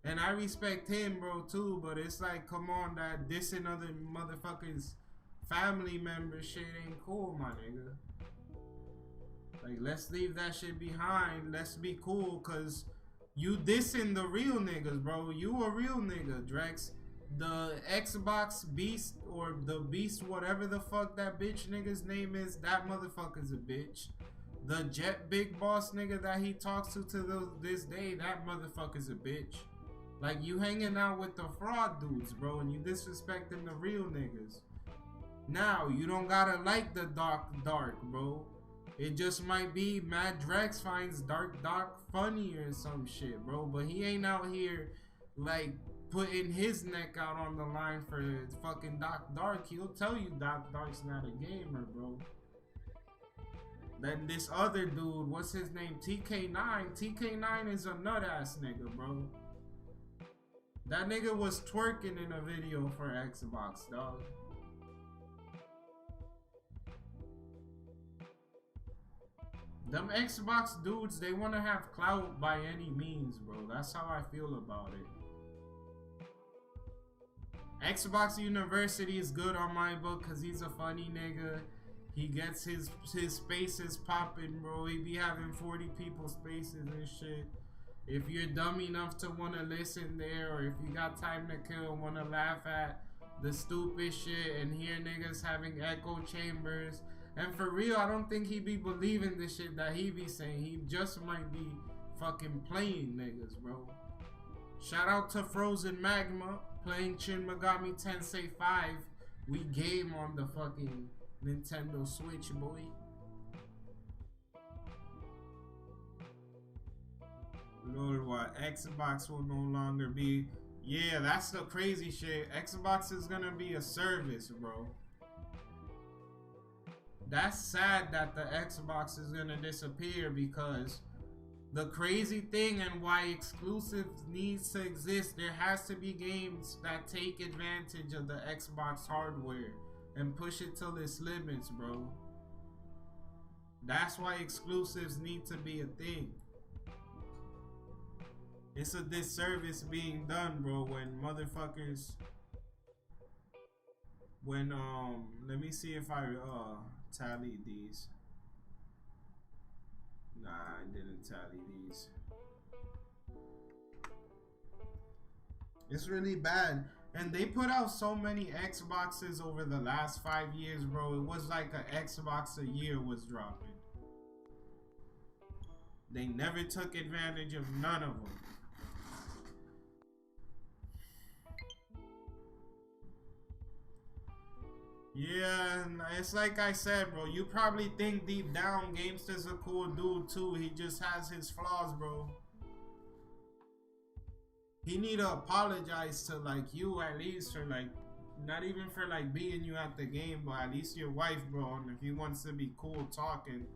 And I respect him, bro, too. But it's like, come on, that dissing other motherfuckers' family member shit ain't cool, my nigga. Like, let's leave that shit behind. Let's be cool, cause you dissing the real niggas, bro. You a real nigga, Drex. The Xbox Beast or the Beast, whatever the fuck that bitch nigga's name is, that motherfucker's a bitch. The Jet Big Boss nigga that he talks to this day, that motherfucker's a bitch. Like, you hanging out with the fraud dudes, bro, and you disrespecting the real niggas. Now, you don't gotta like the dark, bro. It just might be Mad Drex finds dark funny or some shit, bro. But he ain't out here, like, putting his neck out on the line for fucking Dark. He'll tell you Dark's not a gamer, bro. Then this other dude, what's his name? TK9. TK9 is a nut ass nigga, bro. That nigga was twerking in a video for Xbox, dog. Them Xbox dudes, they want to have clout by any means, bro. That's how I feel about it. Xbox University is good on my book because he's a funny nigga. He gets his spaces popping, bro. He be having 40 people spaces and shit. If you're dumb enough to want to listen there, or if you got time to kill, want to laugh at the stupid shit and hear niggas having echo chambers. And for real, I don't think he be believing the shit that he be saying. He just might be fucking playing niggas, bro. Shout out to Frozen Magma playing Shin Megami Tensei 5. We game on the fucking Nintendo Switch, boy. Lord, what? Xbox will no longer be... Yeah, that's the crazy shit. Xbox is gonna be a service, bro. That's sad that the Xbox is gonna disappear, because the crazy thing and why exclusives needs to exist, there has to be games that take advantage of the Xbox hardware and push it till its limits, bro. That's why exclusives need to be a thing. It's a disservice being done, bro, when motherfuckers... When, let me see if I, tallied these. Nah, I didn't tally these. It's really bad. And they put out so many Xboxes over the last 5 years, bro. It was like an Xbox a year was dropping. They never took advantage of none of them. Yeah, it's like I said, bro. You probably think deep down Gamesta's a cool dude too. He just has his flaws, bro. He need to apologize to like you at least, or like not even for like beating you at the game, but at least your wife, bro. And if he wants to be cool talking,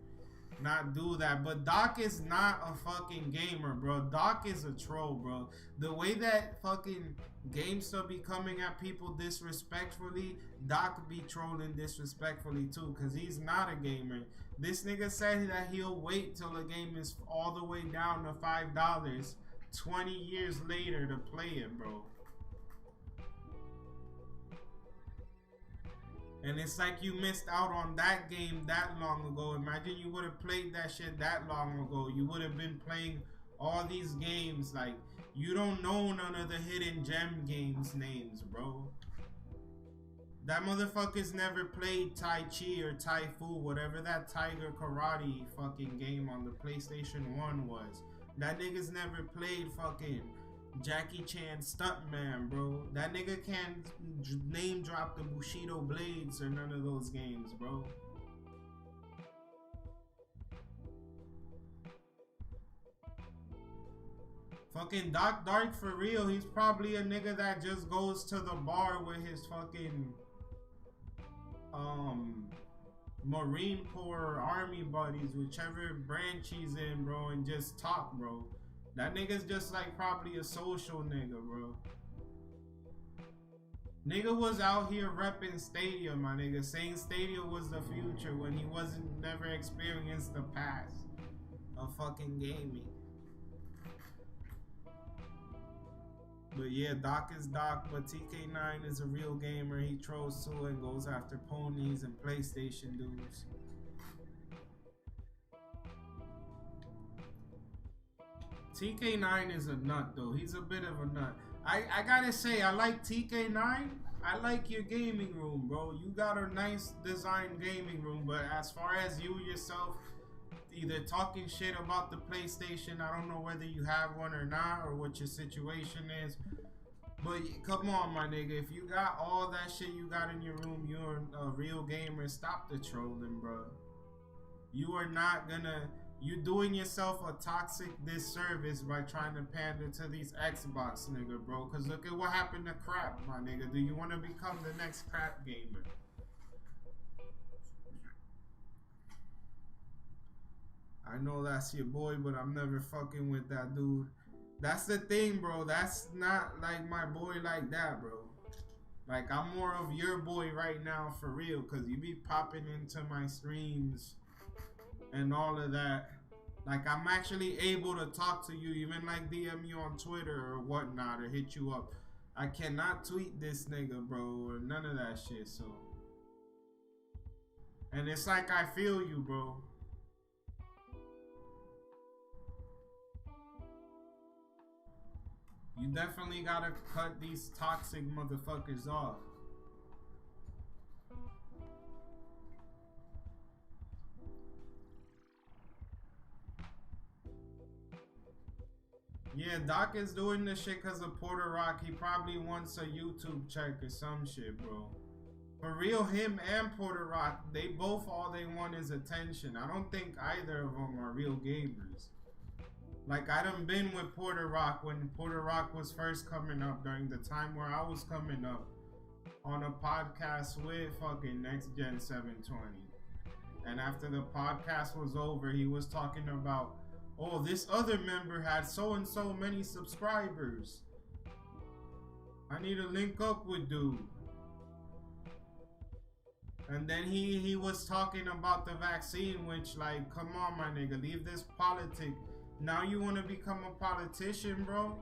not do that. But Doc is not a fucking gamer, bro. Doc is a troll, bro. The way that fucking GameStop be coming at people disrespectfully, Doc be trolling disrespectfully too, because he's not a gamer. This nigga said that he'll wait till the game is all the way down to $5 20 years later to play it, bro. And it's like you missed out on that game that long ago. Imagine you would have played that shit that long ago. You would have been playing all these games. Like, you don't know none of the hidden gem games names, bro. That motherfucker's never played Tai Chi or Tai Fu, whatever that Tiger Karate fucking game on the PlayStation 1 was. That nigga's never played fucking Jackie Chan Stuntman, bro. That nigga can't name drop the Bushido Blades or none of those games, bro. Fucking Doc Dark, for real, he's probably a nigga that just goes to the bar with his fucking Marine Corps or Army buddies, whichever branch he's in, bro, and just talk, bro. That nigga's just like probably a social nigga, bro. Nigga was out here repping Stadia, my nigga, saying Stadia was the future when he never experienced the past of fucking gaming. But yeah, Doc is Doc, but TK9 is a real gamer. He trolls too and goes after ponies and PlayStation dudes. TK9 is a nut though. He's a bit of a nut. I gotta say, I like TK9. I like your gaming room, bro. You got a nice designed gaming room, but as far as you yourself either talking shit about the PlayStation, I don't know whether you have one or not, or what your situation is. But come on, my nigga. If you got all that shit you got in your room, you're a real gamer. Stop the trolling, bro. You are not gonna... You doing yourself a toxic disservice by trying to pander to these Xbox nigga, bro. Cause look at what happened to crap, my nigga. Do you want to become the next crap gamer? I know that's your boy, but I'm never fucking with that dude. That's the thing, bro. That's not like my boy like that, bro. Like, I'm more of your boy right now, for real. Cause you be popping into my streams and all of that. Like, I'm actually able to talk to you, even like DM you on Twitter or whatnot, or hit you up. I cannot tweet this nigga, bro, or none of that shit, so. And it's like I feel you, bro. You definitely gotta cut these toxic motherfuckers off. Yeah, Doc is doing this shit because of Porter Rock. He probably wants a YouTube check or some shit, bro. For real, him and Porter Rock, they both, all they want is attention. I don't think either of them are real gamers. Like, I done been with Porter Rock when Porter Rock was first coming up during the time where I was coming up on a podcast with fucking Next Gen 720. And after the podcast was over, he was talking about, oh, this other member had so and so many subscribers. I need to link up with dude. And then he was talking about the vaccine, which, like, come on, my nigga, leave this politic. Now you want to become a politician, bro?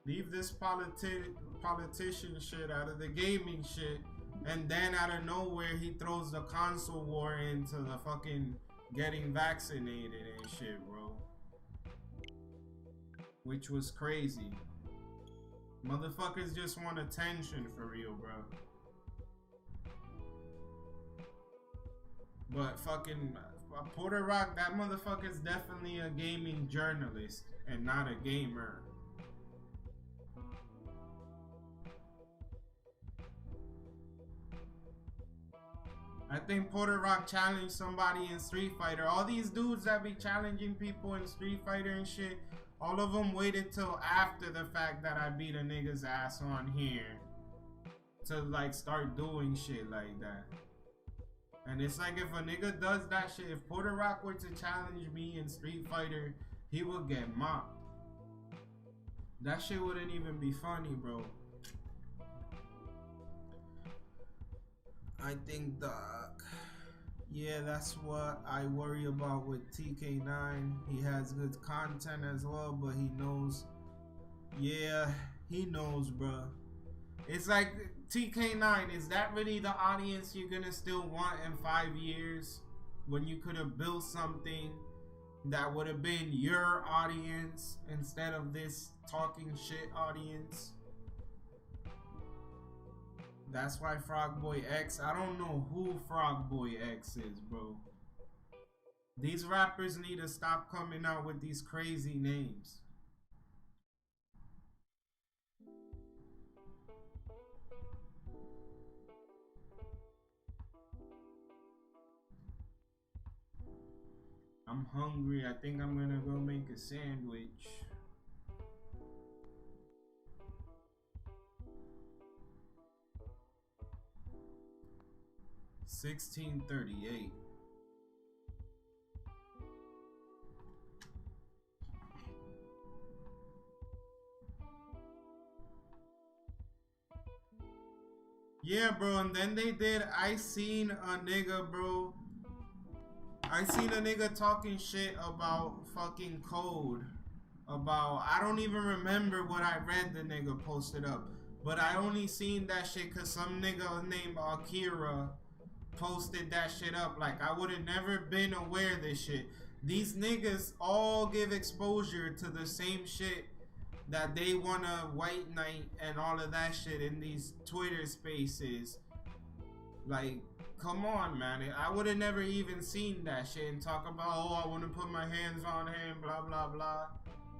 Leave this politician shit out of the gaming shit. And then out of nowhere, he throws the console war into the fucking getting vaccinated and shit, bro. Which was crazy. Motherfuckers just want attention for real, bro. But fucking Porter Rock, that motherfucker's definitely a gaming journalist and not a gamer. I think Porter Rock challenged somebody in Street Fighter. All these dudes that be challenging people in Street Fighter and shit, all of them waited till after the fact that I beat a nigga's ass on here to like start doing shit like that. And it's like, if a nigga does that shit, if Porter Rock were to challenge me in Street Fighter, he would get mocked. That shit wouldn't even be funny, bro. I think Doc. Yeah, that's what I worry about with TK9. He has good content as well, but he knows. Yeah, he knows, bro. It's like, TK9, is that really the audience you're gonna still want in 5 years? When you could have built something that would have been your audience instead of this talking shit audience? That's why Frogboy X, I don't know who Frogboy X is, bro. These rappers need to stop coming out with these crazy names. I'm hungry. I think I'm gonna go make a sandwich. $16.38. Yeah, bro, and then they did, I seen a nigga, bro. I seen a nigga talking shit about fucking code. About, I don't even remember what I read the nigga posted up. But I only seen that shit cause some nigga named Akira posted that shit up. Like, I would have never been aware of this shit. These niggas all give exposure to the same shit that they want a white knight and all of that shit in these Twitter spaces. Like, come on, man. I would have never even seen that shit and talk about, oh, I want to put my hands on him, blah, blah, blah.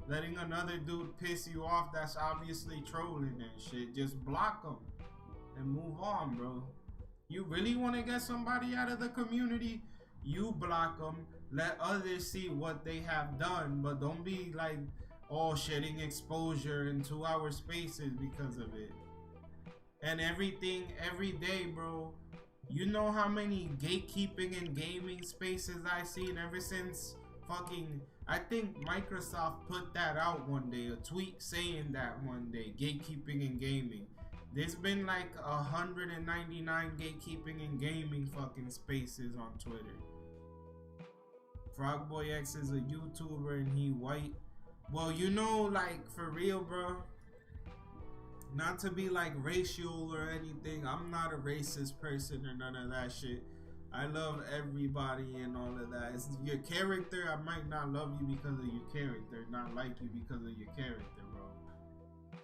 Letting another dude piss you off that's obviously trolling and shit. Just block him and move on, bro. You really want to get somebody out of the community? You block them. Let others see what they have done. But don't be like, oh, shedding exposure in 2-hour spaces because of it. And everything, every day, bro. You know how many gatekeeping and gaming spaces I've seen ever since fucking, I think Microsoft put that out one day, a tweet saying that one day, gatekeeping and gaming. There's been like 199 gatekeeping and gaming fucking spaces on Twitter. Frogboy X is a YouTuber and he white. Well, you know, like, for real, bro. Not to be like racial or anything. I'm not a racist person or none of that shit. I love everybody and all of that. It's your character. I might not love you because of your character, not like you because of your character, bro.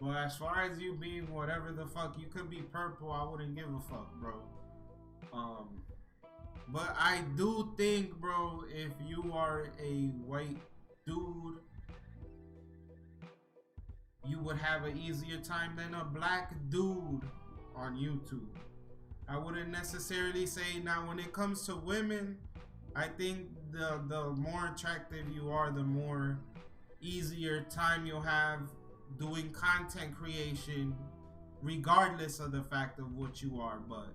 But as far as you being whatever the fuck, you could be purple. I wouldn't give a fuck, bro. But I do think, bro, if you are a white dude you would have an easier time than a black dude on YouTube. I wouldn't necessarily say. Now when it comes to women, I think the more attractive you are, the more easier time you'll have doing content creation, regardless of the fact of what you are. But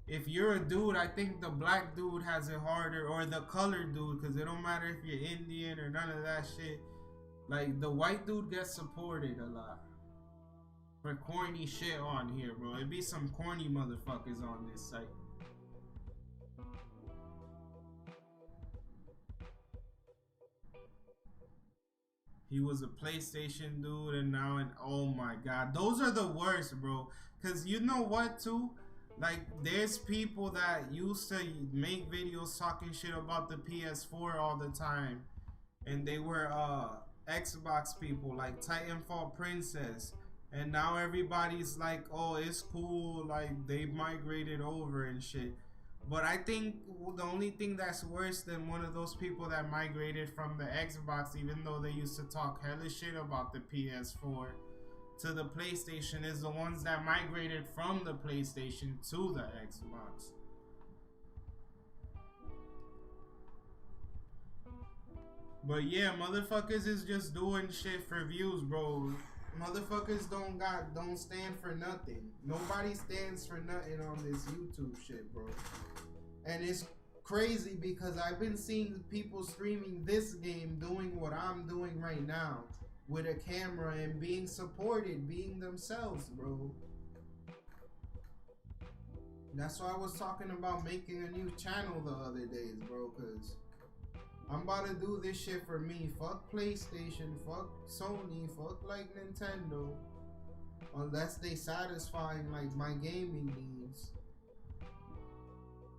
if you're a dude, I think the black dude has it harder, or the colored dude, because it don't matter if you're Indian or none of that shit. Like, the white dude gets supported a lot for corny shit on here, bro. It be some corny motherfuckers on this site. He was a PlayStation dude, and now oh my god, those are the worst, bro. Cause you know what too? Like, there's people that used to make videos talking shit about the PS4 all the time, and they were Xbox people, like Titanfall Princess, and now everybody's like, oh, it's cool, like they migrated over and shit. But I think the only thing that's worse than one of those people that migrated from the Xbox, even though they used to talk hella shit about the PS4 to the PlayStation, is the ones that migrated from the PlayStation to the Xbox. But yeah, motherfuckers is just doing shit for views, bro. Motherfuckers don't stand for nothing. Nobody stands for nothing on this YouTube shit, bro. And it's crazy because I've been seeing people streaming this game doing what I'm doing right now with a camera and being supported, being themselves, bro. That's why I was talking about making a new channel the other days, bro, because I'm about to do this shit for me. Fuck PlayStation, fuck Sony, fuck like Nintendo. Unless they satisfying like my gaming needs.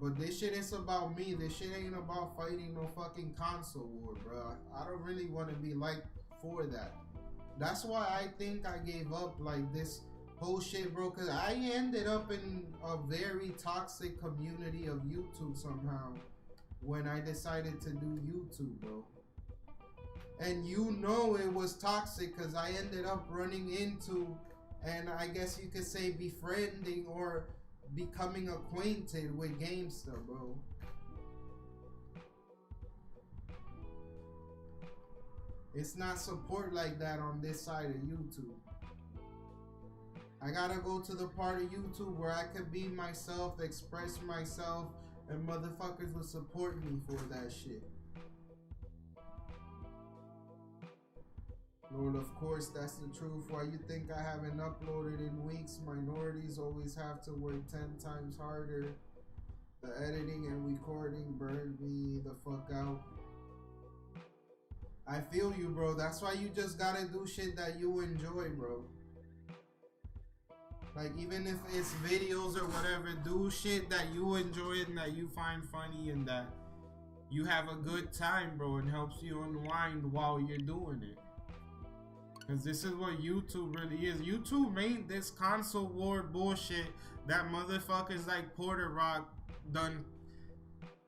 But this shit is about me. This shit ain't about fighting no fucking console war, bro. I don't really want to be like for that. That's why I think I gave up like this whole shit, bro. Cause I ended up in a very toxic community of YouTube somehow when I decided to do YouTube, bro. And you know it was toxic because I ended up running into, and I guess you could say befriending or becoming acquainted with GameStop, bro. It's not support like that on this side of YouTube. I gotta go to the part of YouTube where I could be myself, express myself, and motherfuckers will support me for that shit. Lord, of course, that's the truth. Why you think I haven't uploaded in weeks? Minorities always have to work 10 times harder. The editing and recording burned me the fuck out. I feel you, bro. That's why you just gotta do shit that you enjoy, bro. Like, even if it's videos or whatever, do shit that you enjoy and that you find funny and that you have a good time, bro. It helps you unwind while you're doing it. Because this is what YouTube really is. YouTube made this console war bullshit that motherfuckers like Porter Rock done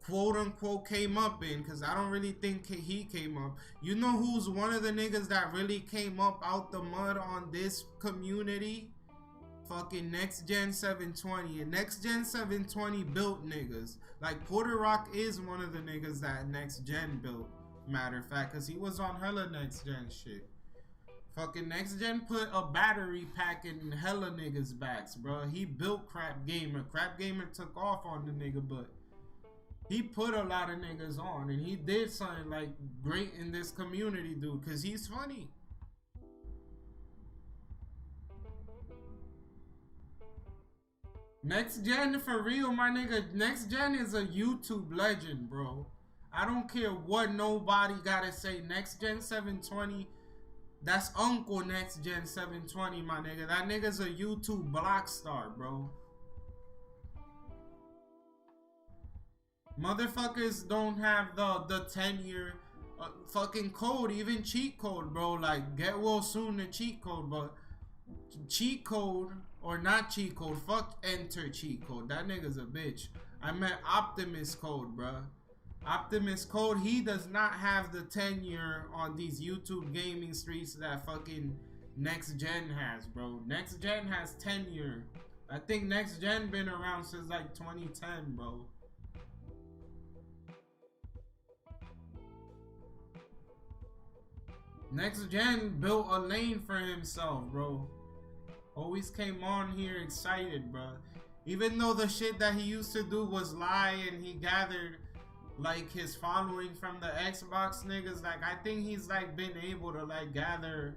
quote unquote came up in. Because I don't really think he came up. You know who's one of the niggas that really came up out the mud on this community? Fucking Next Gen 720. And Next Gen 720 built niggas. Like, Porter Rock is one of the niggas that Next Gen built. Matter of fact, because he was on hella Next Gen shit. Fucking Next Gen put a battery pack in hella niggas' backs, bro. He built Crap Gamer. Crap Gamer took off on the nigga, but he put a lot of niggas on. And he did something, like, great in this community, dude. Because he's funny. Next Gen, for real, my nigga. Next Gen is a YouTube legend, bro. I don't care what nobody gotta say. Next Gen 720, that's Uncle Next Gen 720, my nigga. That nigga's a YouTube block star, bro. Motherfuckers don't have the 10-year fucking code, even cheat code, bro. Like, get well soon the cheat code, but cheat code or not cheat code, fuck enter cheat code. That nigga's a bitch. I meant Optimus code, bruh. Optimus code, he does not have the tenure on these YouTube gaming streets that fucking Next Gen has, bro. Next Gen has tenure. I think Next Gen been around since like 2010, bro. Next Gen built a lane for himself, bro. Always came on here excited, bro. Even though the shit that he used to do was lie and he gathered like his following from the Xbox niggas, like I think he's like been able to like gather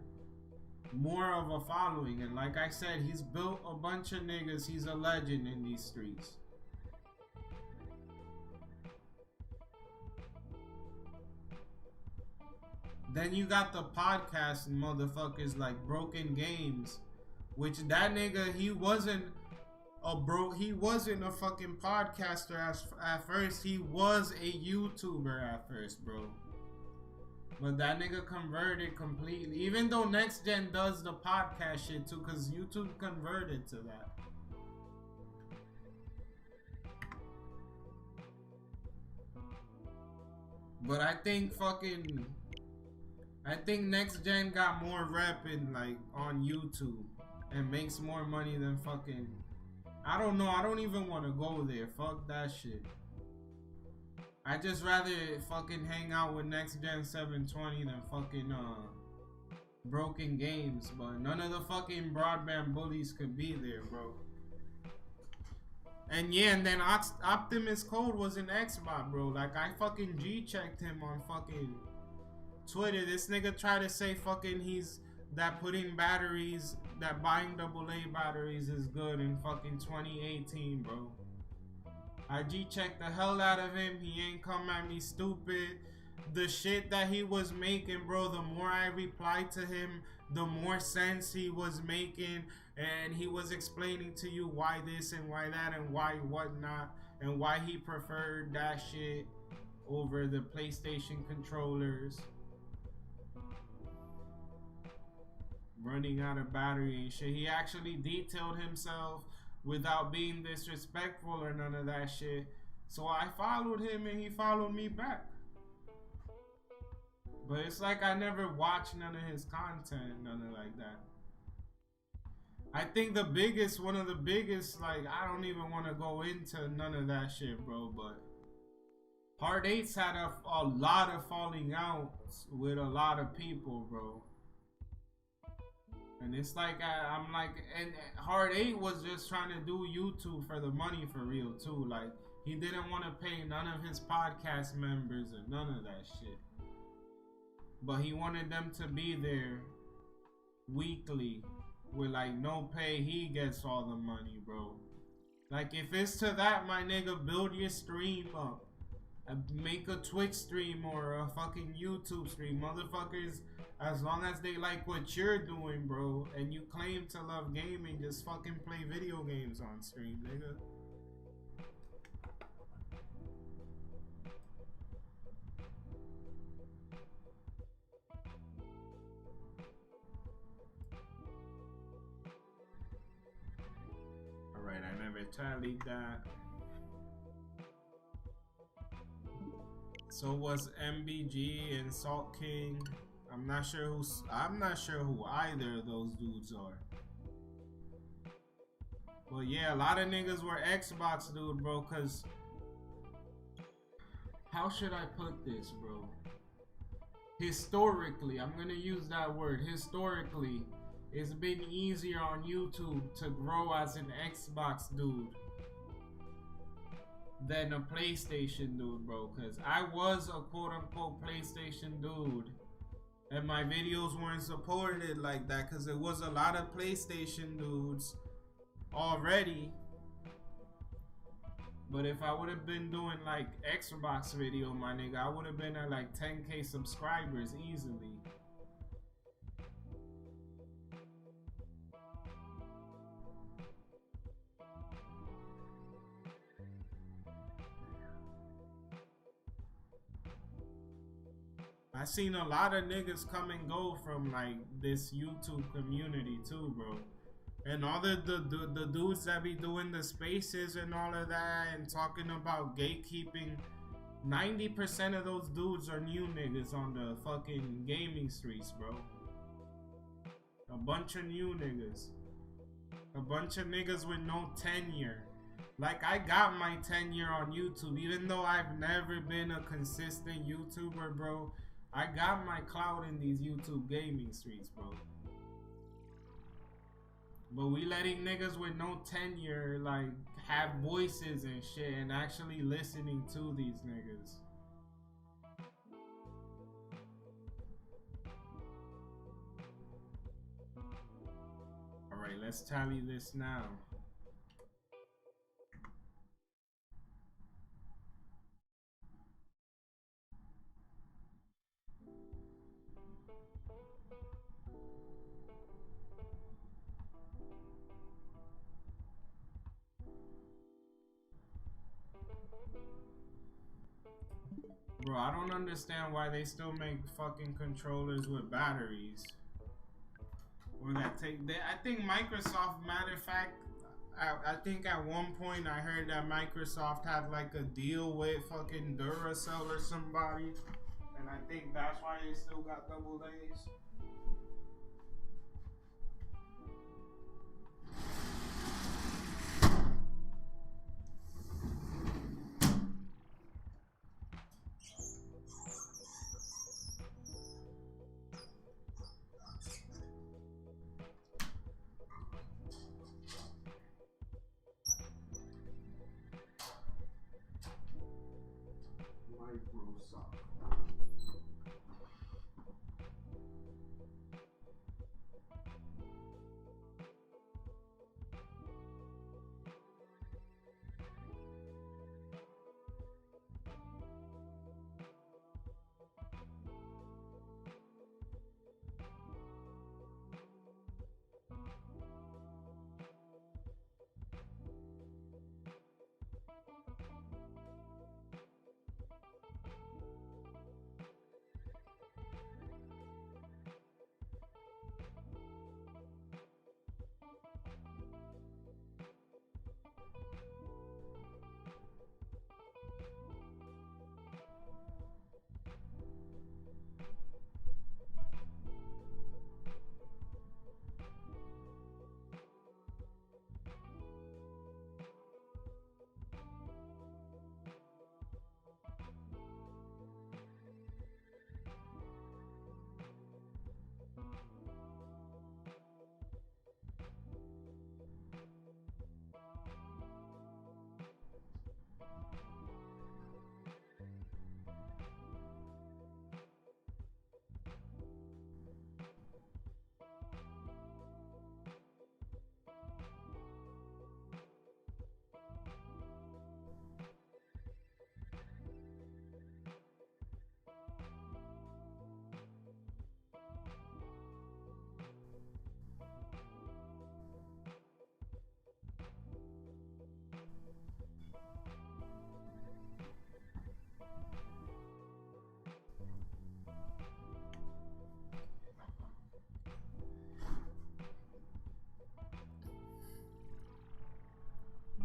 more of a following, and like I said, he's built a bunch of niggas. He's a legend in these streets. Then you got the podcasting motherfuckers like Broken Games, which that nigga, he wasn't a fucking podcaster at first. He was a YouTuber at first, bro. But that nigga converted completely. Even though Next Gen does the podcast shit too, cause YouTube converted to that. But I think Next Gen got more rep in like on YouTube and makes more money than fucking. I don't know. I don't even want to go there. Fuck that shit. I just rather fucking hang out with Next Gen 720 than fucking Broken Games. But none of the fucking broadband bullies could be there, bro. And yeah, and then Optimus Code was an Xbox, bro. Like I fucking G-checked him on fucking Twitter. This nigga tried to say fucking he's that putting batteries, that buying AA batteries is good in fucking 2018, bro. I G-checked the hell out of him. He ain't come at me stupid. The shit that he was making, bro, the more I replied to him, the more sense he was making. And he was explaining to you why this and why that and why whatnot. And why he preferred that shit over the PlayStation controllers. Running out of battery and shit. He actually detailed himself without being disrespectful or none of that shit. So I followed him and he followed me back. But it's like I never watched none of his content, none of like that. I think one of the biggest, like, I don't even want to go into none of that shit, bro, but Hard 8's had a lot of falling out with a lot of people, bro. And it's like, I'm like, and Hard 8 was just trying to do YouTube for the money for real too. Like, he didn't want to pay none of his podcast members or none of that shit. But he wanted them to be there weekly with like no pay. He gets all the money, bro. Like, if it's to that, my nigga, build your stream up. Make a Twitch stream or a fucking YouTube stream. Motherfuckers, as long as they like what you're doing, bro, and you claim to love gaming, just fucking play video games on stream, nigga. Alright, I never tallied that. So was MBG and Salt King. I'm not sure who either of those dudes are. Well, yeah, a lot of niggas were Xbox dude, bro, cause how should I put this, bro? Historically, I'm gonna use that word. Historically, it's been easier on YouTube to grow as an Xbox dude than a PlayStation dude, bro. Cause I was a quote-unquote PlayStation dude, and my videos weren't supported like that, cause there was a lot of PlayStation dudes already. But if I would have been doing like Xbox video, my nigga, I would have been at like 10K subscribers easily. I seen a lot of niggas come and go from like this YouTube community too, bro. And all the dudes that be doing the spaces and all of that and talking about gatekeeping, 90% of those dudes are new niggas on the fucking gaming streets, bro. A bunch of new niggas. A bunch of niggas with no tenure. Like, I got my tenure on YouTube, even though I've never been a consistent YouTuber, bro. I got my clout in these YouTube gaming streets, bro. But we letting niggas with no tenure, like, have voices and shit and actually listening to these niggas. Alright, let's tally this now. Bro, I don't understand why they still make fucking controllers with batteries. Or that take. I think Microsoft, matter of fact, I think at one point I heard that Microsoft had like a deal with fucking Duracell or somebody. And I think that's why they still got double A's.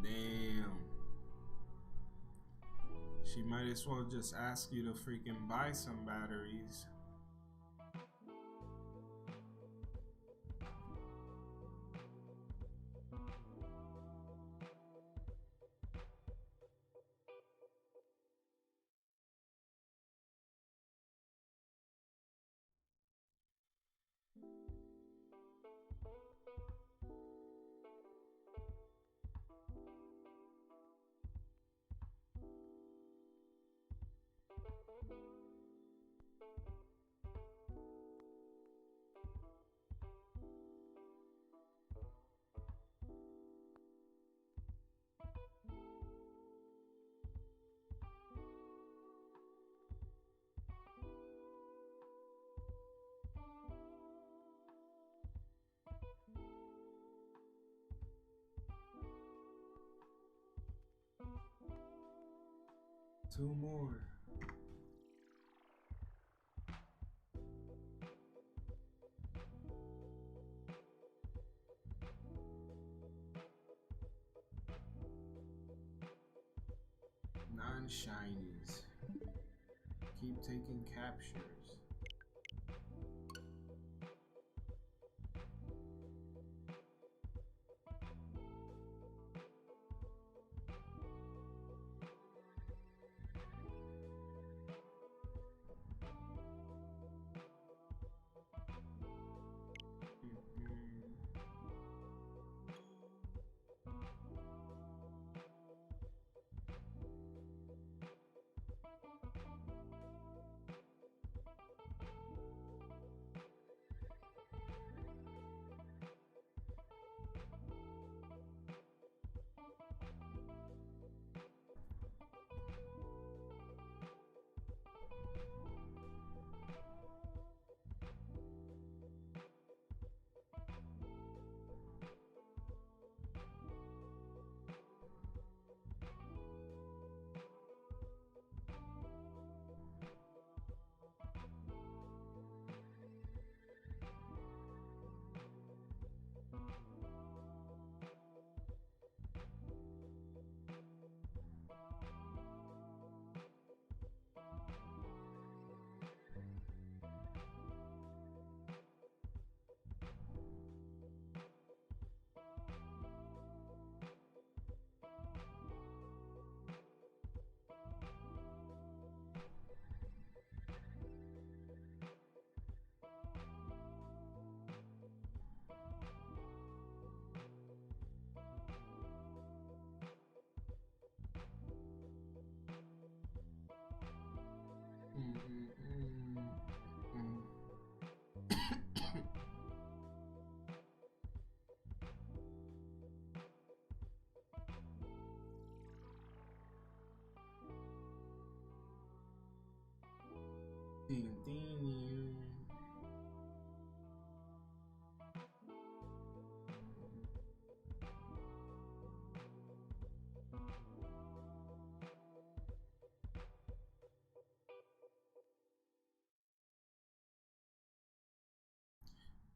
Damn. She might as well just ask you to freaking buy some batteries. Two more. Non-shinies. Keep taking captures.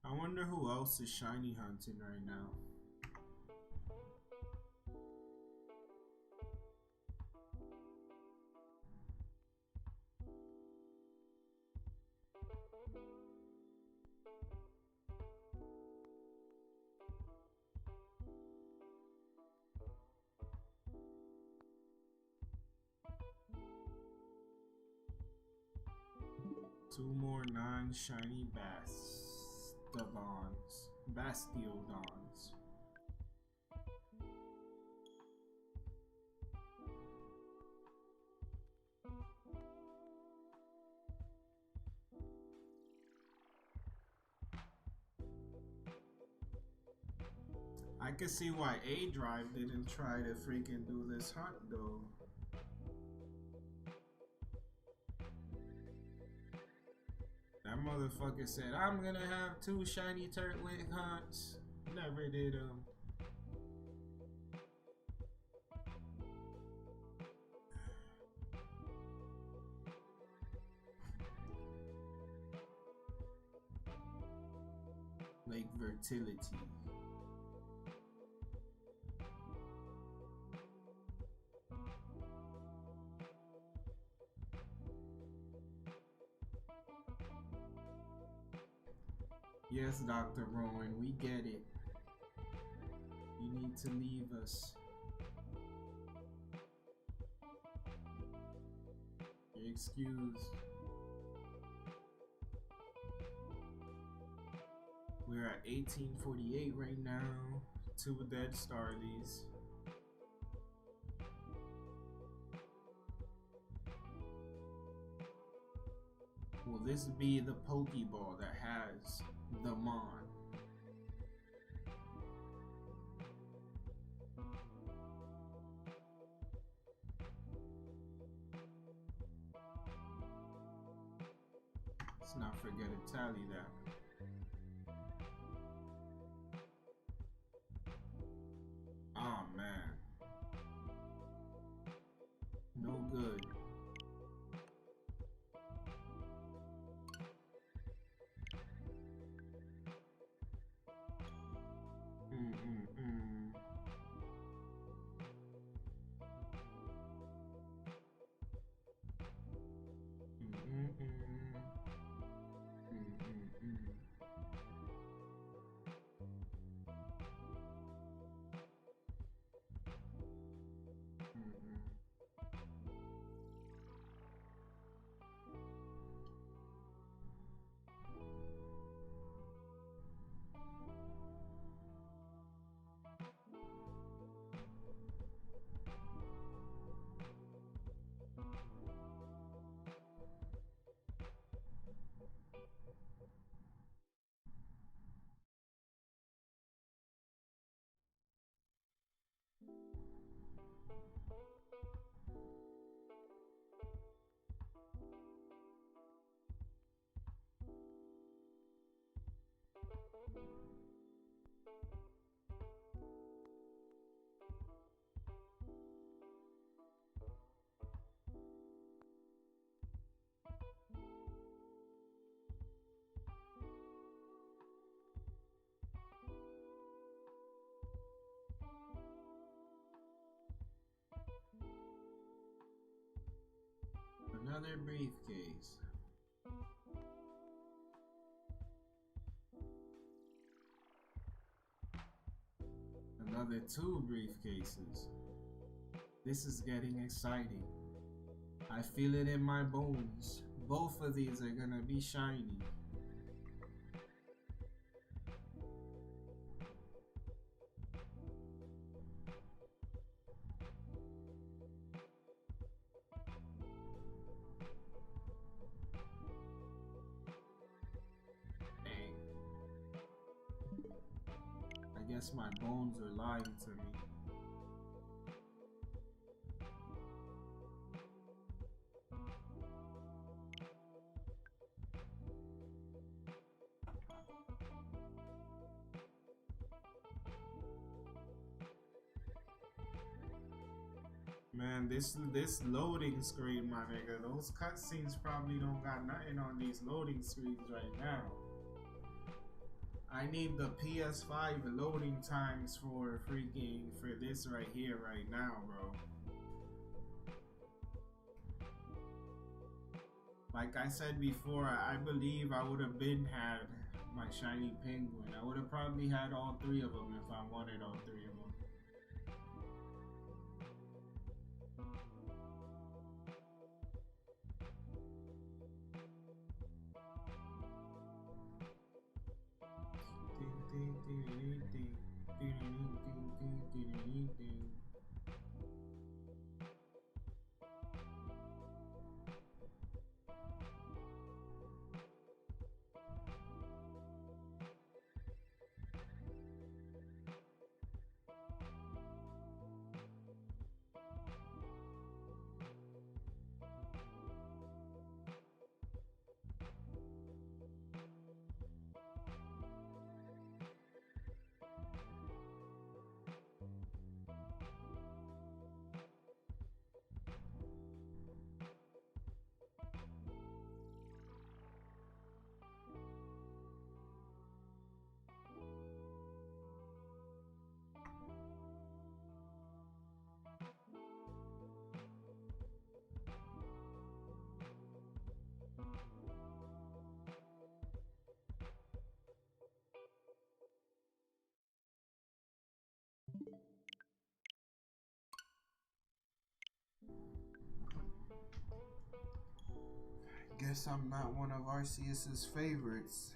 I wonder who else is shiny hunting right now. Two more non-shiny Bastiodons. I can see why A-Drive didn't try to freaking do this hunt though. That motherfucker said, I'm gonna have 2 shiny Turtwig hunts. Never did them. Lake Fertility. Yes, Dr. Rowan, we get it. You need to leave us. You're excused. We're at 1848 right now. 2 dead Starlys. Will this be the Pokeball that has the Mon? Let's not forget to tally that. Oh man. No good. Another briefcase. Another 2 briefcases. This is getting exciting. I feel it in my bones. Both of these are gonna be shiny. guess my bones are lying to me. Man, this loading screen, my nigga. Those cutscenes probably don't got nothing on these loading screens right now. I need the PS5 loading times for this right here right now, bro. Like I said before, I believe I would have had my shiny penguin. I would have probably had all 3 of them if I wanted all 3 of them. Guess I'm not one of Arceus's favorites.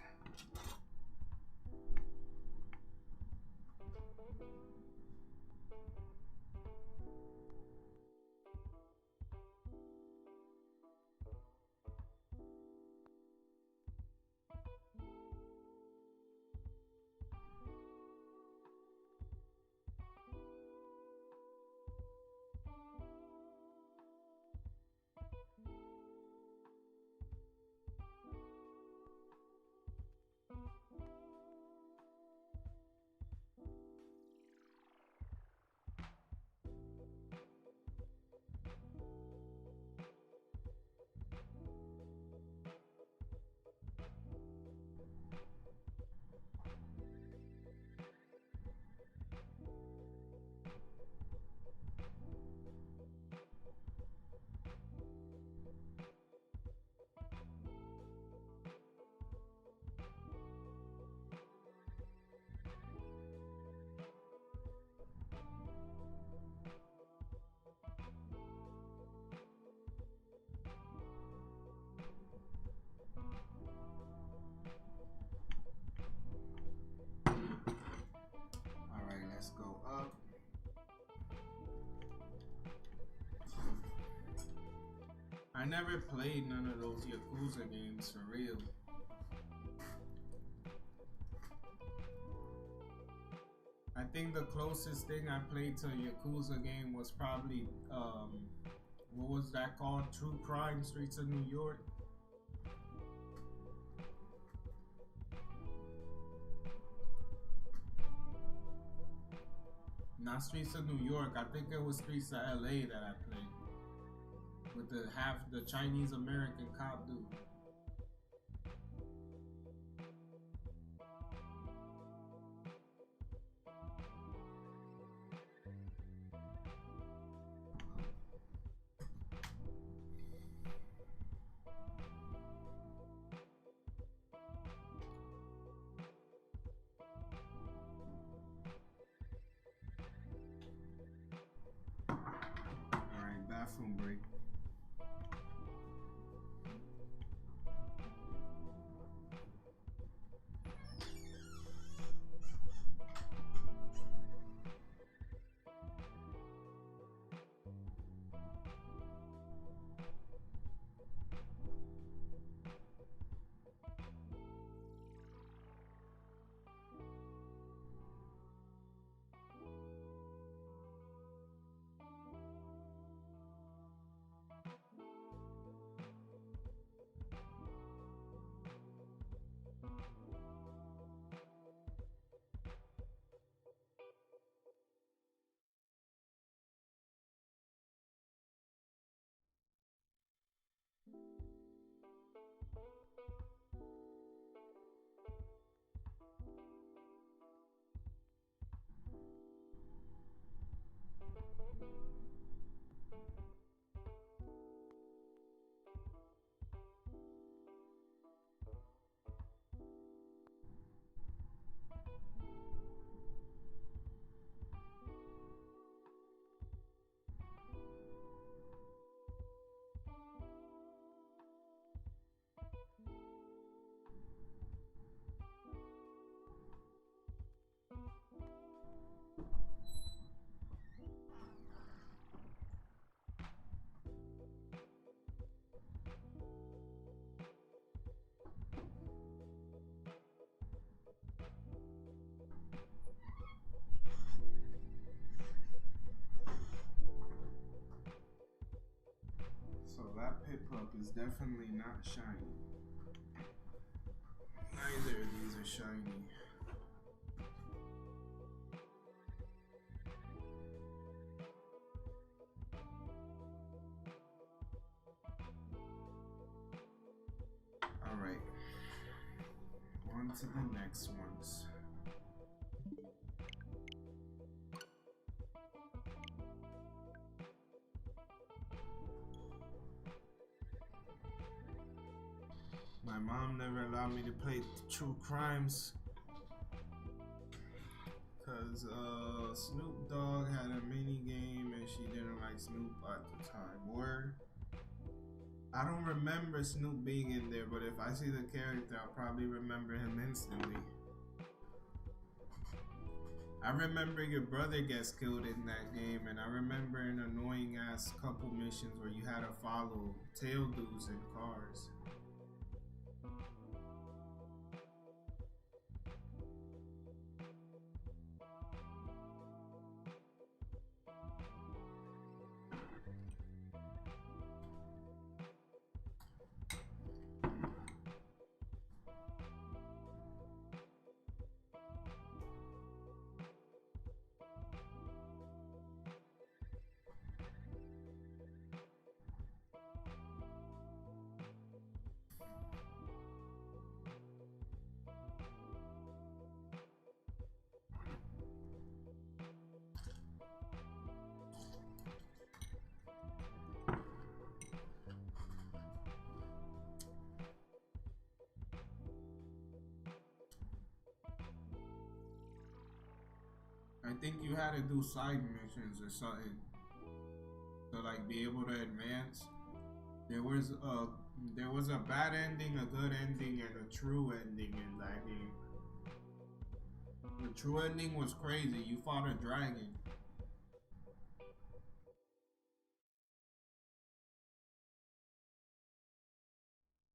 Let's go up. I never played none of those Yakuza games for real. I think the closest thing I played to a Yakuza game was probably, what was that called? True Crime Streets of New York. Not Streets of New York, I think it was Streets of LA that I played. With the Chinese American cop dude. Alright, bathroom break. So that Piplup is definitely not shiny. Neither of these are shiny. Alright. On to the next ones. My mom never allowed me to play True Crimes because Snoop Dogg had a mini game and she didn't like Snoop at the time. Or I don't remember Snoop being in there, but if I see the character, I'll probably remember him instantly. I remember your brother gets killed in that game, and I remember an annoying ass couple missions where you had to follow tail dudes in cars. I think you had to do side missions or something to like be able to advance. There was a bad ending, a good ending, and a true ending in that game. The true ending was crazy. You fought a dragon.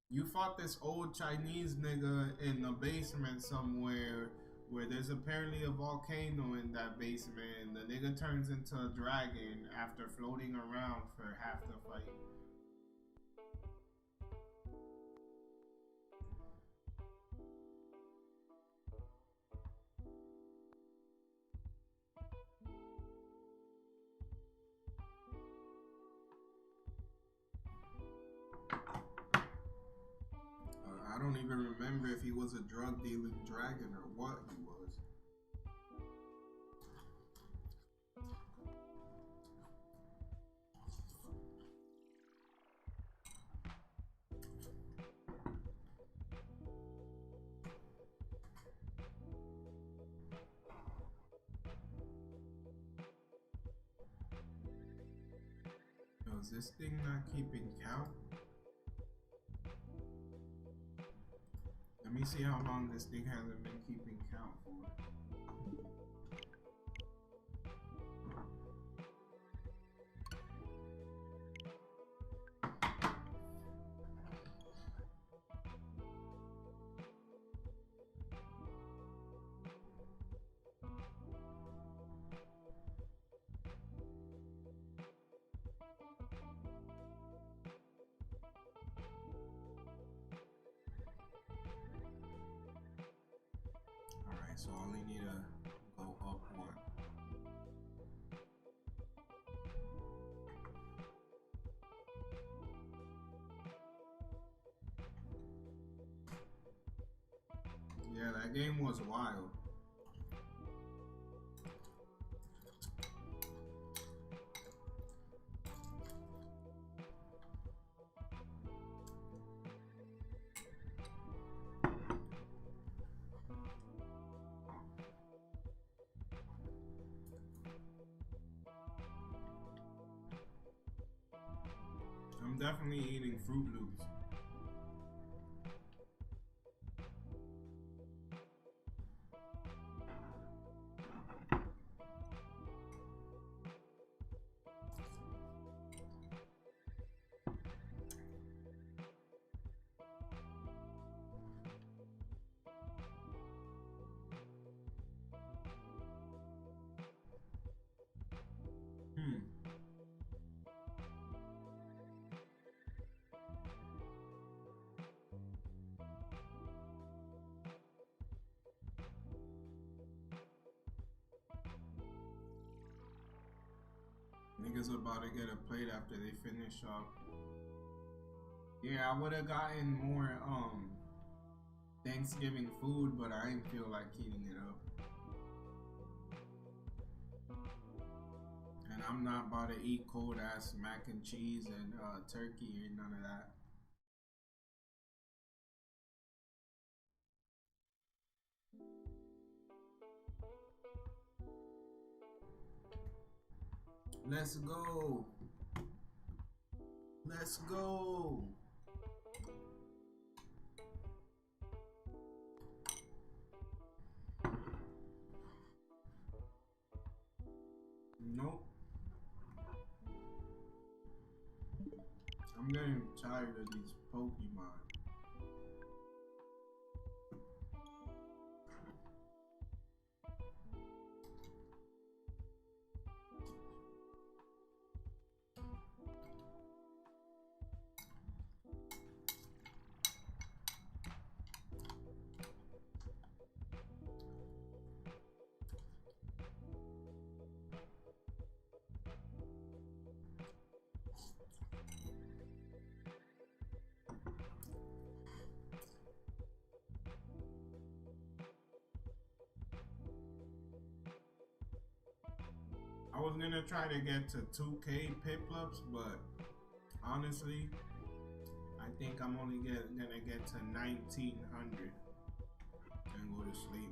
You fought this old Chinese nigga in the basement somewhere where there's apparently a volcano in that basement, and the nigga turns into a dragon after floating around for half the fight. I don't even remember if he was a drug dealing dragon or what he was. Yo, is this thing not keeping count? Let me see how long this thing hasn't been keeping count for. Alright, so I only need to go up one. Yeah, that game was wild. I'm definitely eating Fruit Loops. Niggas about to get a plate after they finish up. Yeah, I would have gotten more Thanksgiving food, but I didn't feel like heating it up. And I'm not about to eat cold ass mac and cheese and turkey and none of that. Let's go. Let's go. Nope. I'm getting tired of these Pokemon. I was gonna try to get to 2K Piplups, but honestly, I think I'm only gonna get to 1900 and go to sleep.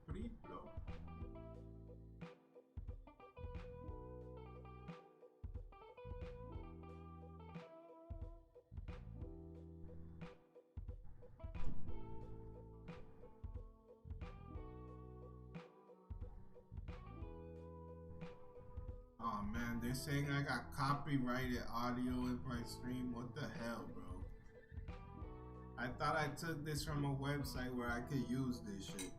Piplup. Oh man, they're saying I got copyrighted audio in my stream. What the hell, bro? I thought I took this from a website where I could use this shit.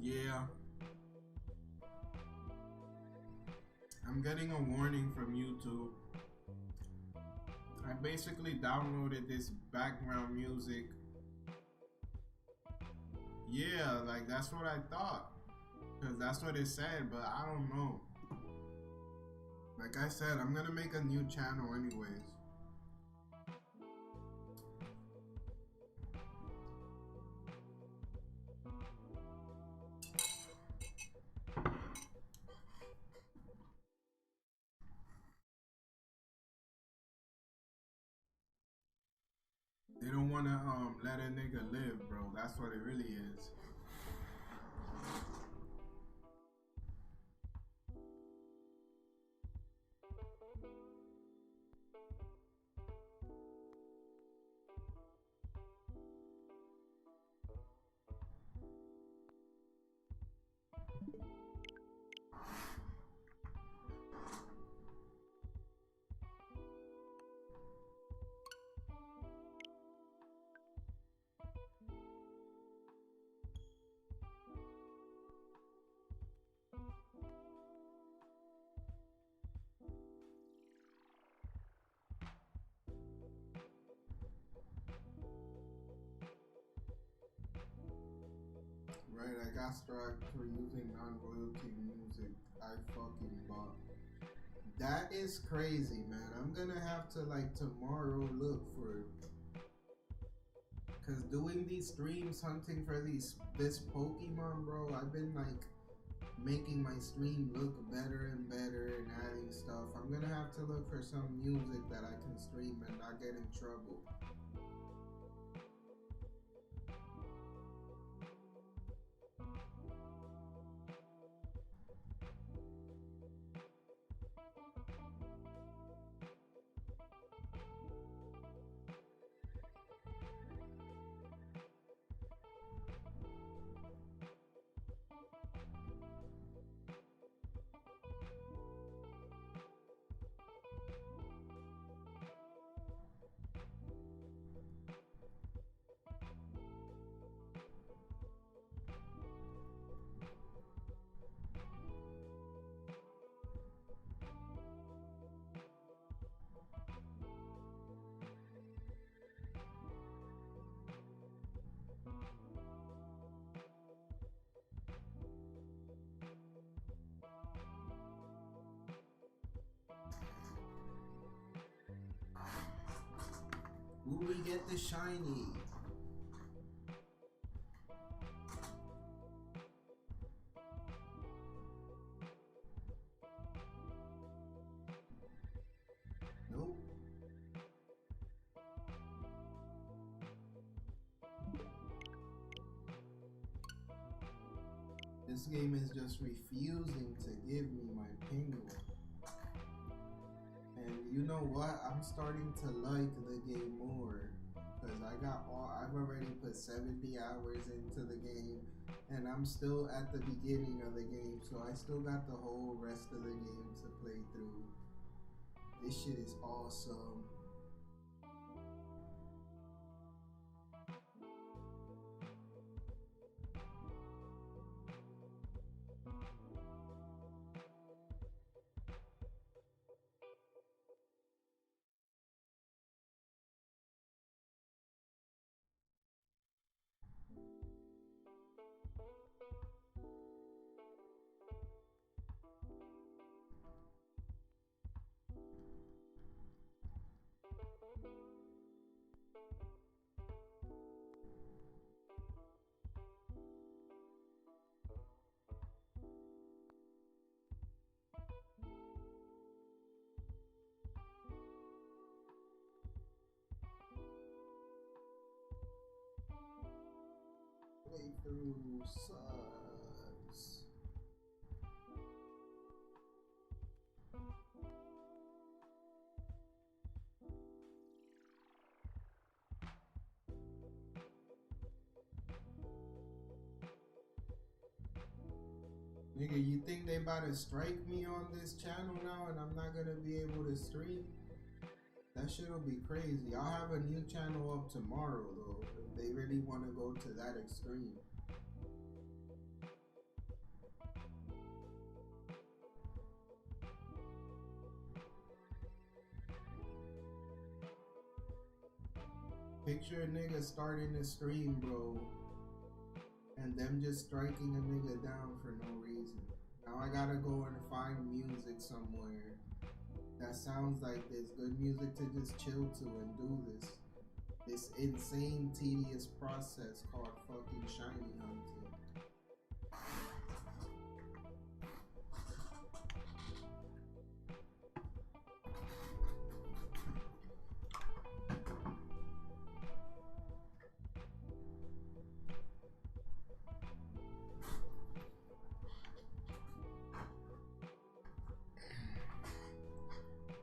Yeah. I'm getting a warning from YouTube. I basically downloaded this background music. Yeah, like that's what I thought. Because that's what it said, but I don't know. Like I said, I'm gonna make a new channel anyways. They don't wanna let a nigga live, bro. That's what it really is. Right, I got struck for using non-royalty music I fucking bought. That is crazy, man. I'm gonna have to like tomorrow look for, cause doing these streams hunting for this Pokemon, bro, I've been like making my stream look better and better and adding stuff. I'm gonna have to look for some music that I can stream and not get in trouble. Will we get the shiny? Nope. This game is just refusing to give me my penguin. And you know what? I'm starting to like the game more. Because I've already put 70 hours into the game. And I'm still at the beginning of the game. So I still got the whole rest of the game to play through. This shit is awesome. Playthrough sucks. Nigga, you think they about to strike me on this channel now and I'm not gonna be able to stream? That shit'll be crazy. I'll have a new channel up tomorrow though, if they really want to go to that extreme. Picture a nigga starting a stream, bro, and them just striking a nigga down for no reason. Now I gotta go and find music somewhere that sounds like this, good music to just chill to and do this insane tedious process called fucking shiny hunting.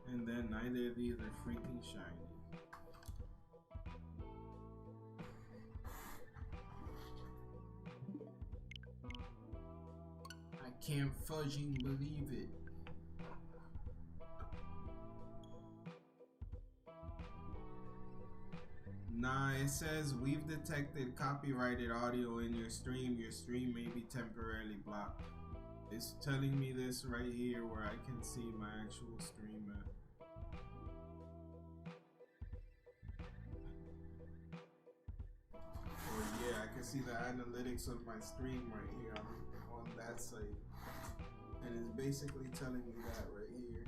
And then neither of these are freaking shiny. I can't fudging believe it. Nah, it says we've detected copyrighted audio in your stream. Your stream may be temporarily blocked. It's telling me this right here where I can see my actual stream at. Or yeah, I can see the analytics of my stream right here. I'm on that site, and it's basically telling me that right here.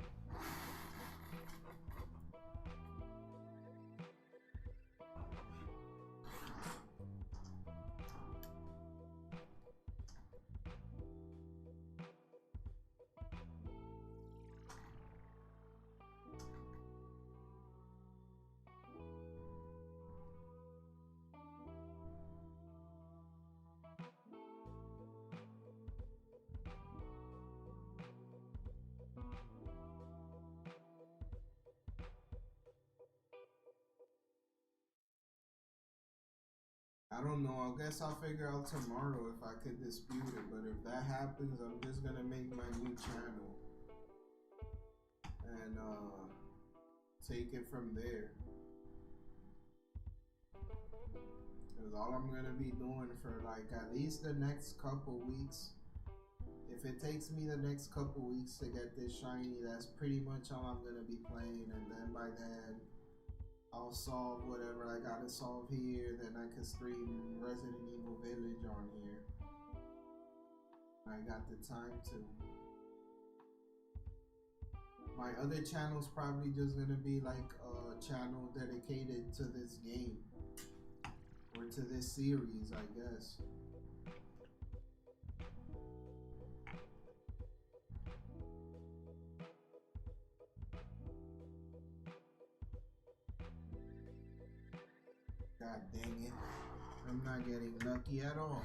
I don't know. I guess I'll figure out tomorrow if I could dispute it. But if that happens, I'm just gonna make my new channel and take it from there. Cause all I'm gonna be doing for like at least the next couple weeks. If it takes me the next couple weeks to get this shiny, that's pretty much all I'm gonna be playing. And then by then, I'll solve whatever I gotta solve here, then I can stream Resident Evil Village on here. I got the time to. My other channel's probably just gonna be like a channel dedicated to this game. Or to this series, I guess. God dang it. I'm not getting lucky at all.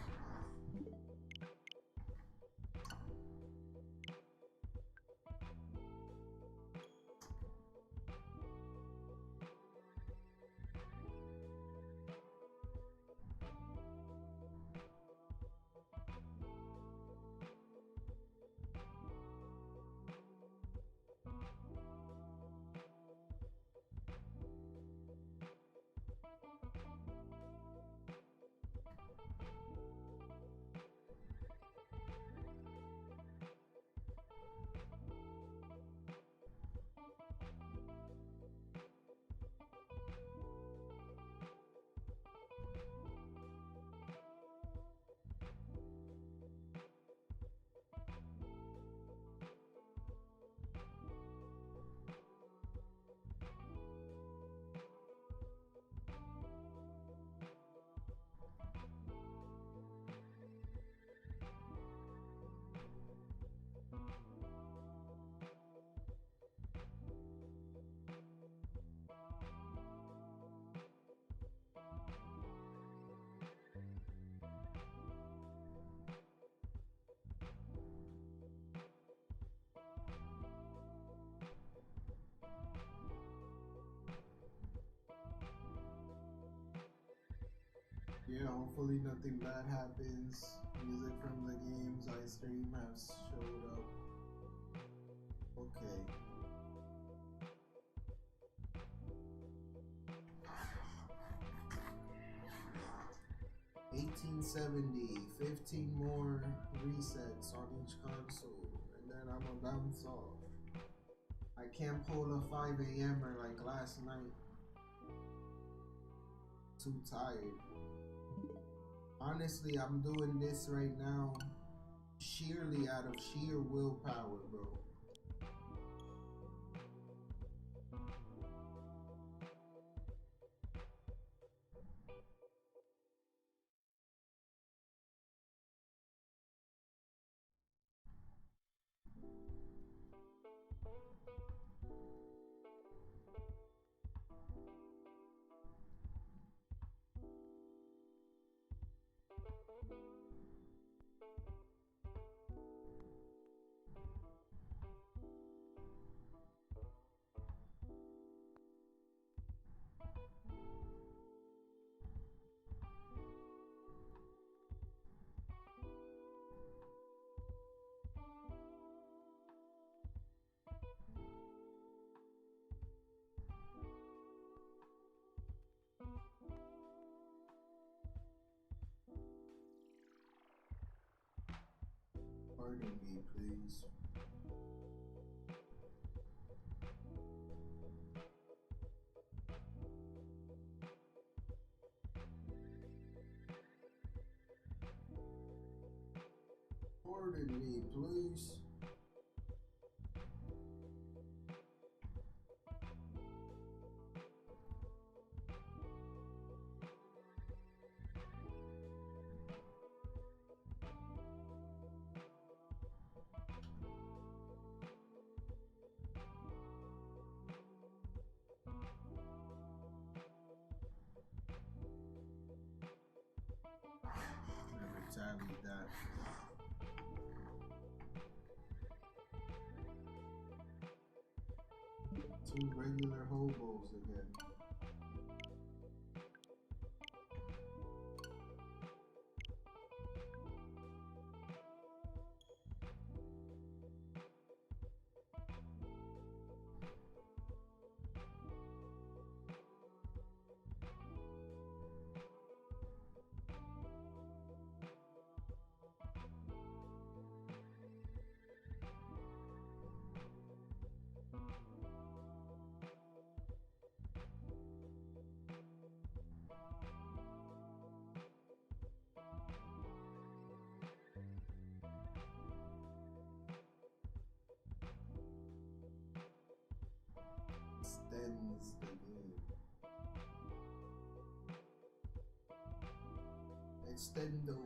Yeah, hopefully nothing bad happens. Music from the games I stream has showed up. Okay. $18.70, 15 more resets on each console, and then I'm a bounce off. I can't pull a 5 a.m.er like last night. Too tired. Honestly, I'm doing this right now sheerly out of sheer willpower, bro. Pardon me, please. Pardon me, please. Never tallied that. Two regular hobos again. Extends the game. Extendo.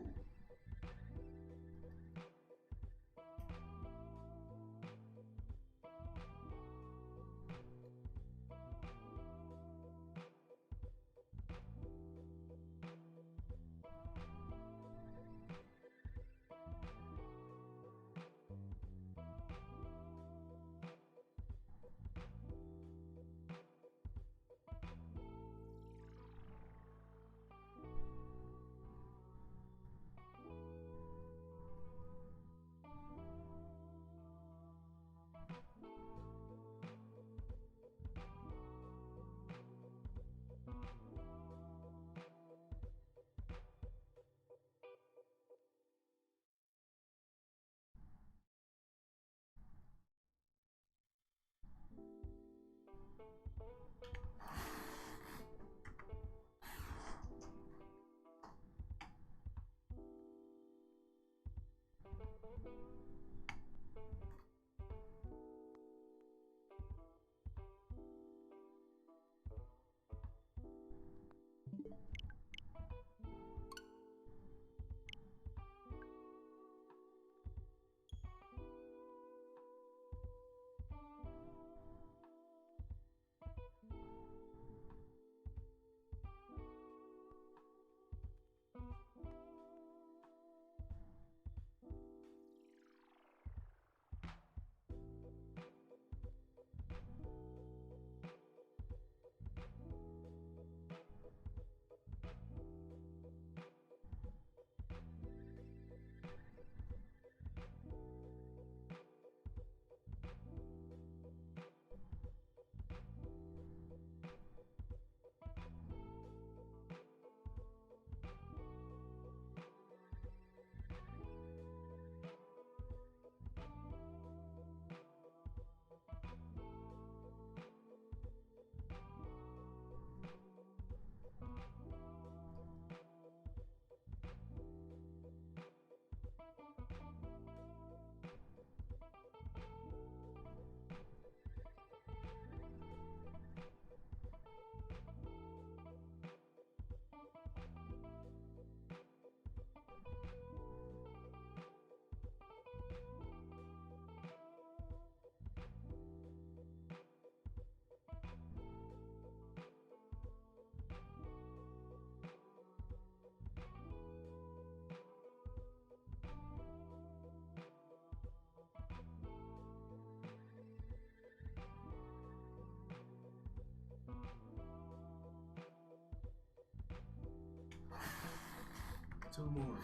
Two more.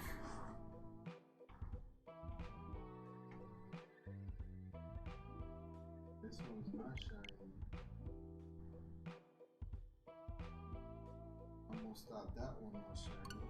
This one's not shiny. Almost thought that one was shiny.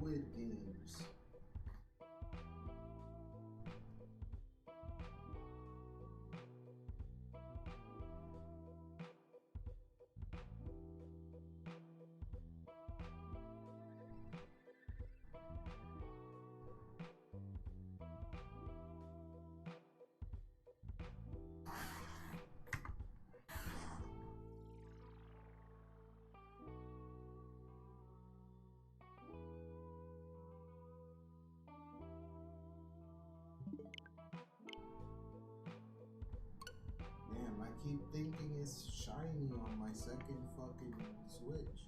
Squid Games. Damn, I keep thinking it's shiny on my second fucking Switch.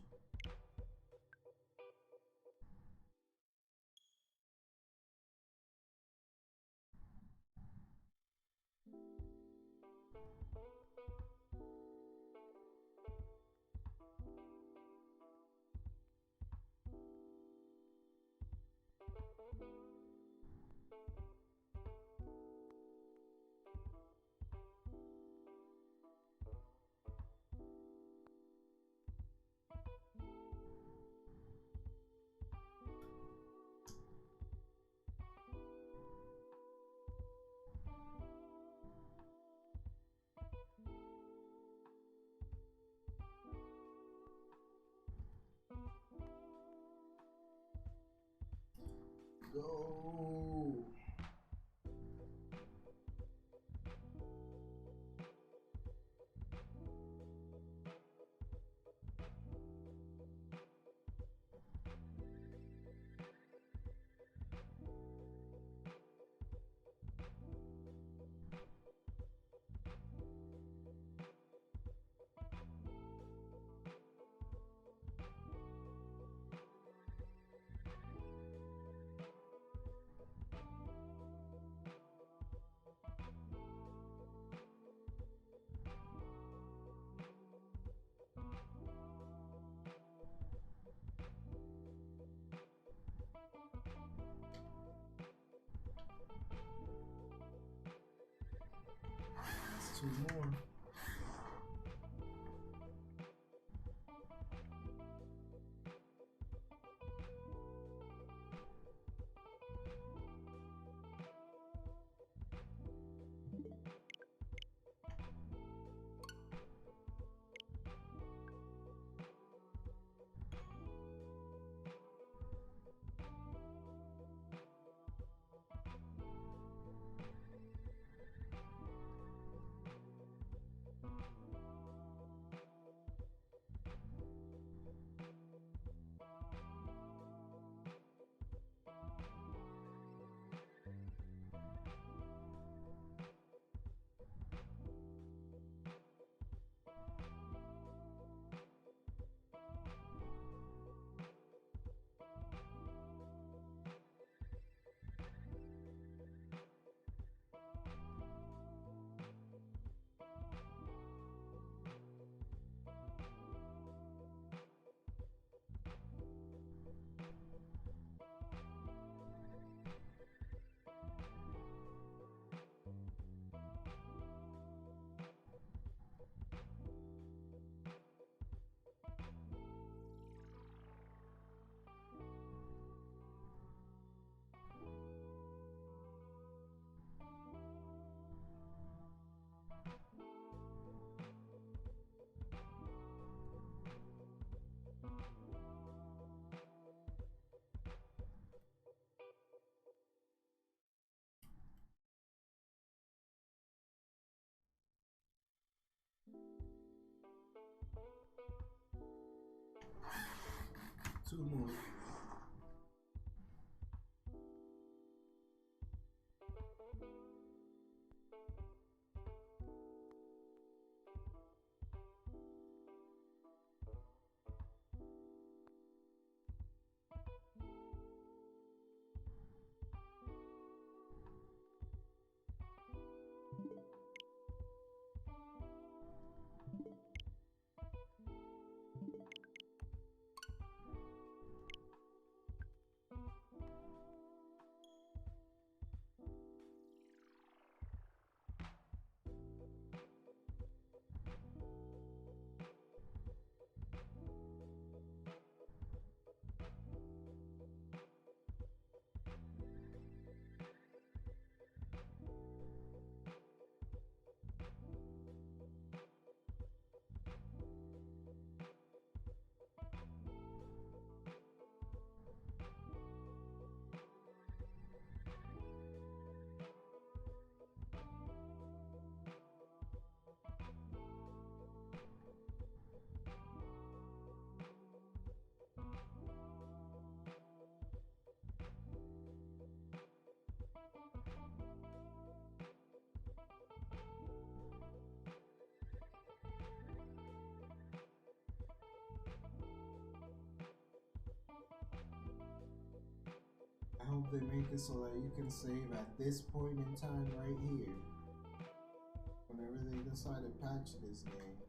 Go! That's two more. Two more. I hope they make it so that you can save at this point in time right here. Whenever they decide to patch this game.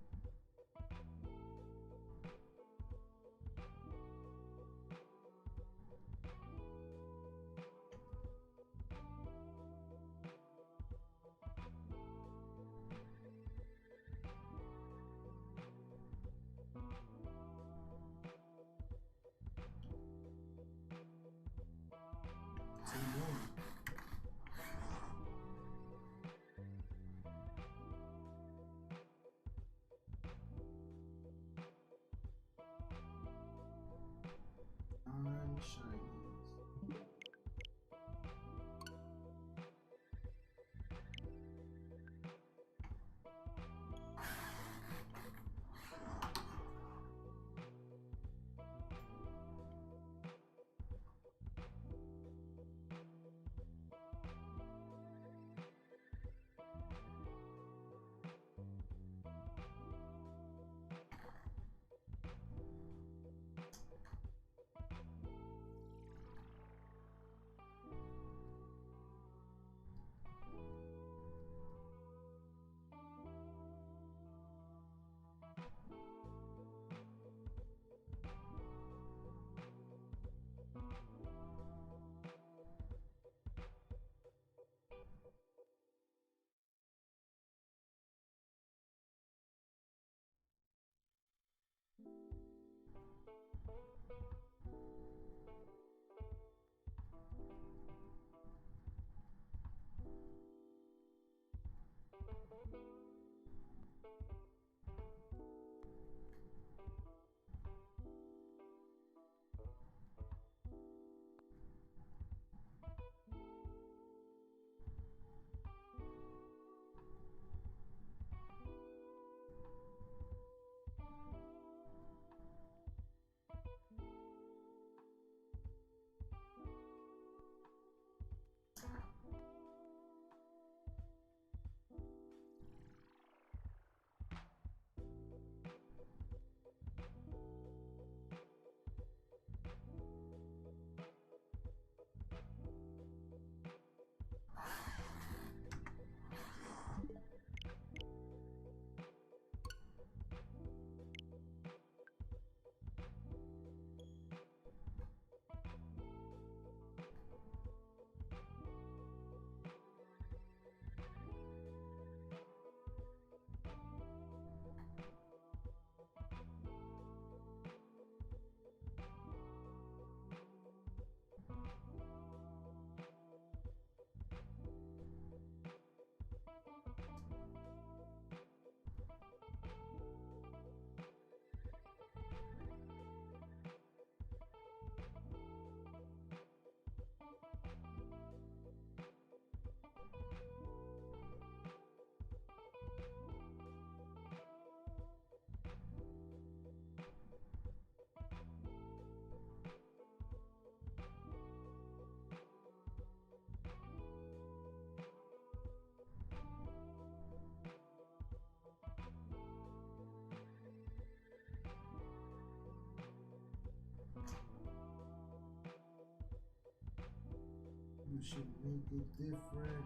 You should make it different.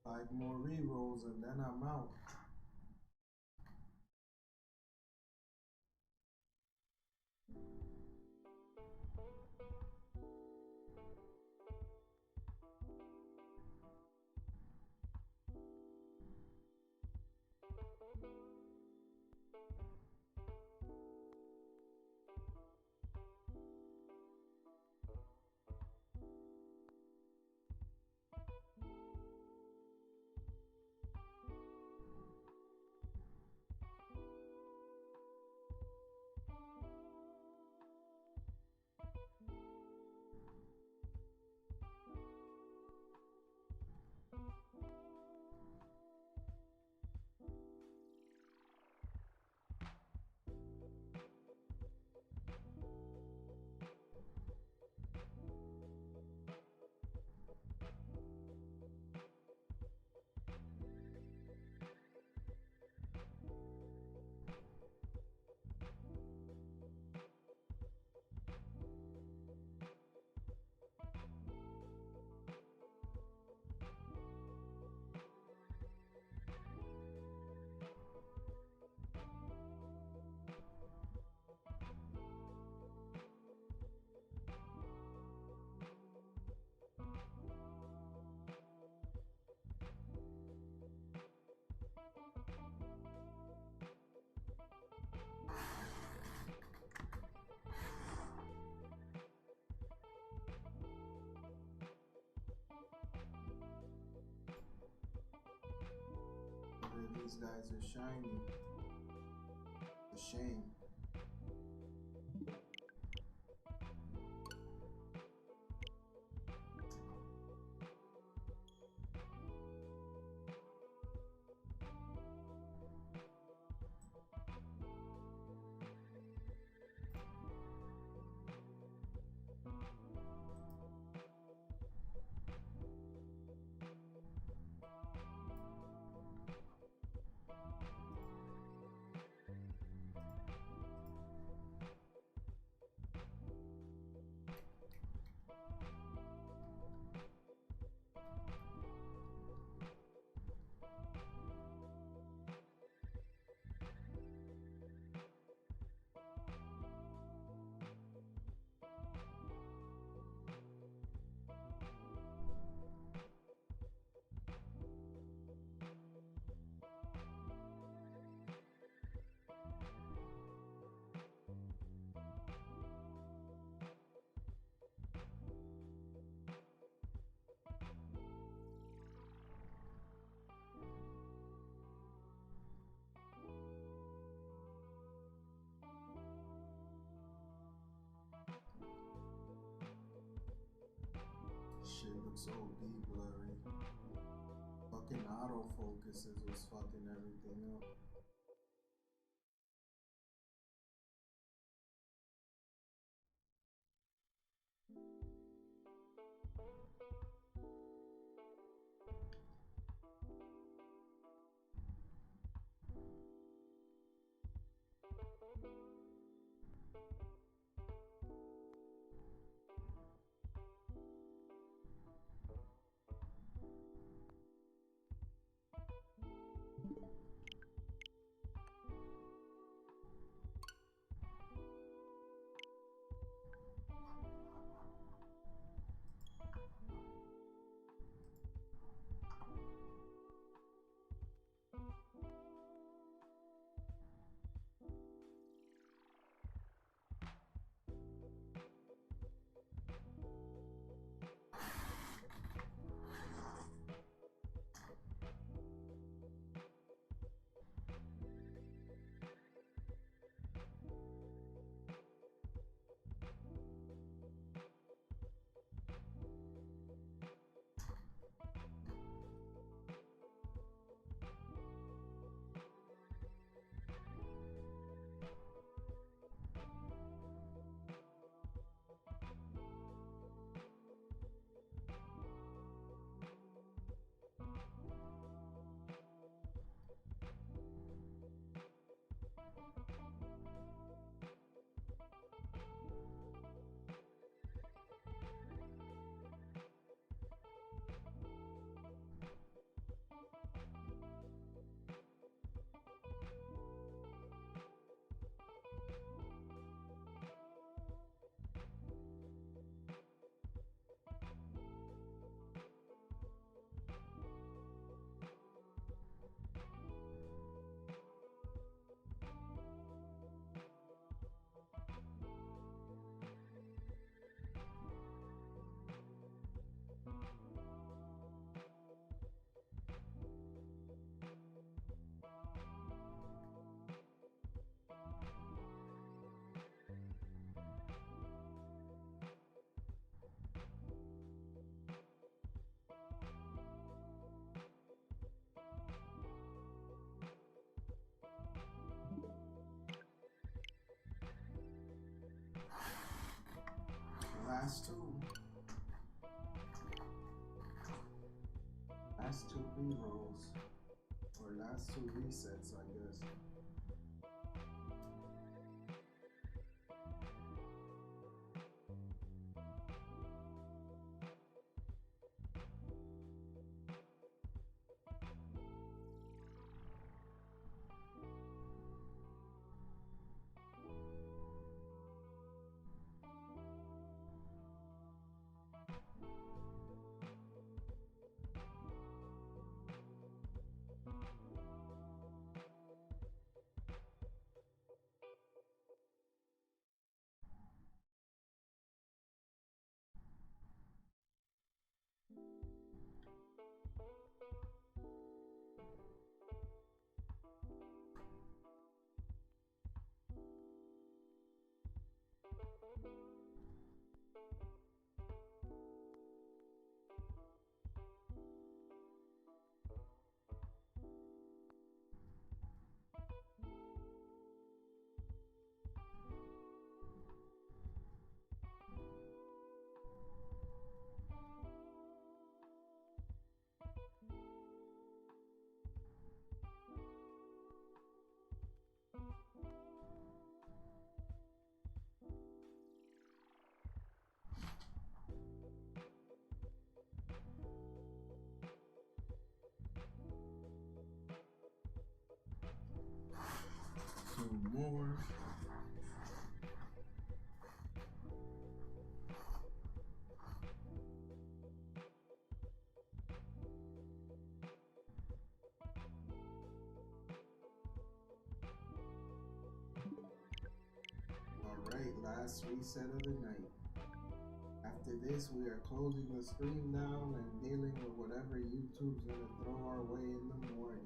Five more rerolls and then I'm out. These guys are shiny. A shame. Shit looks OD blurry. Fucking autofocuses was fucking everything up. Last two. Last two rerolls. Or last two resets, I guess. Two more. Alright, last reset of the night. After this, we are closing the stream down and dealing with whatever YouTube's gonna throw our way in the morning.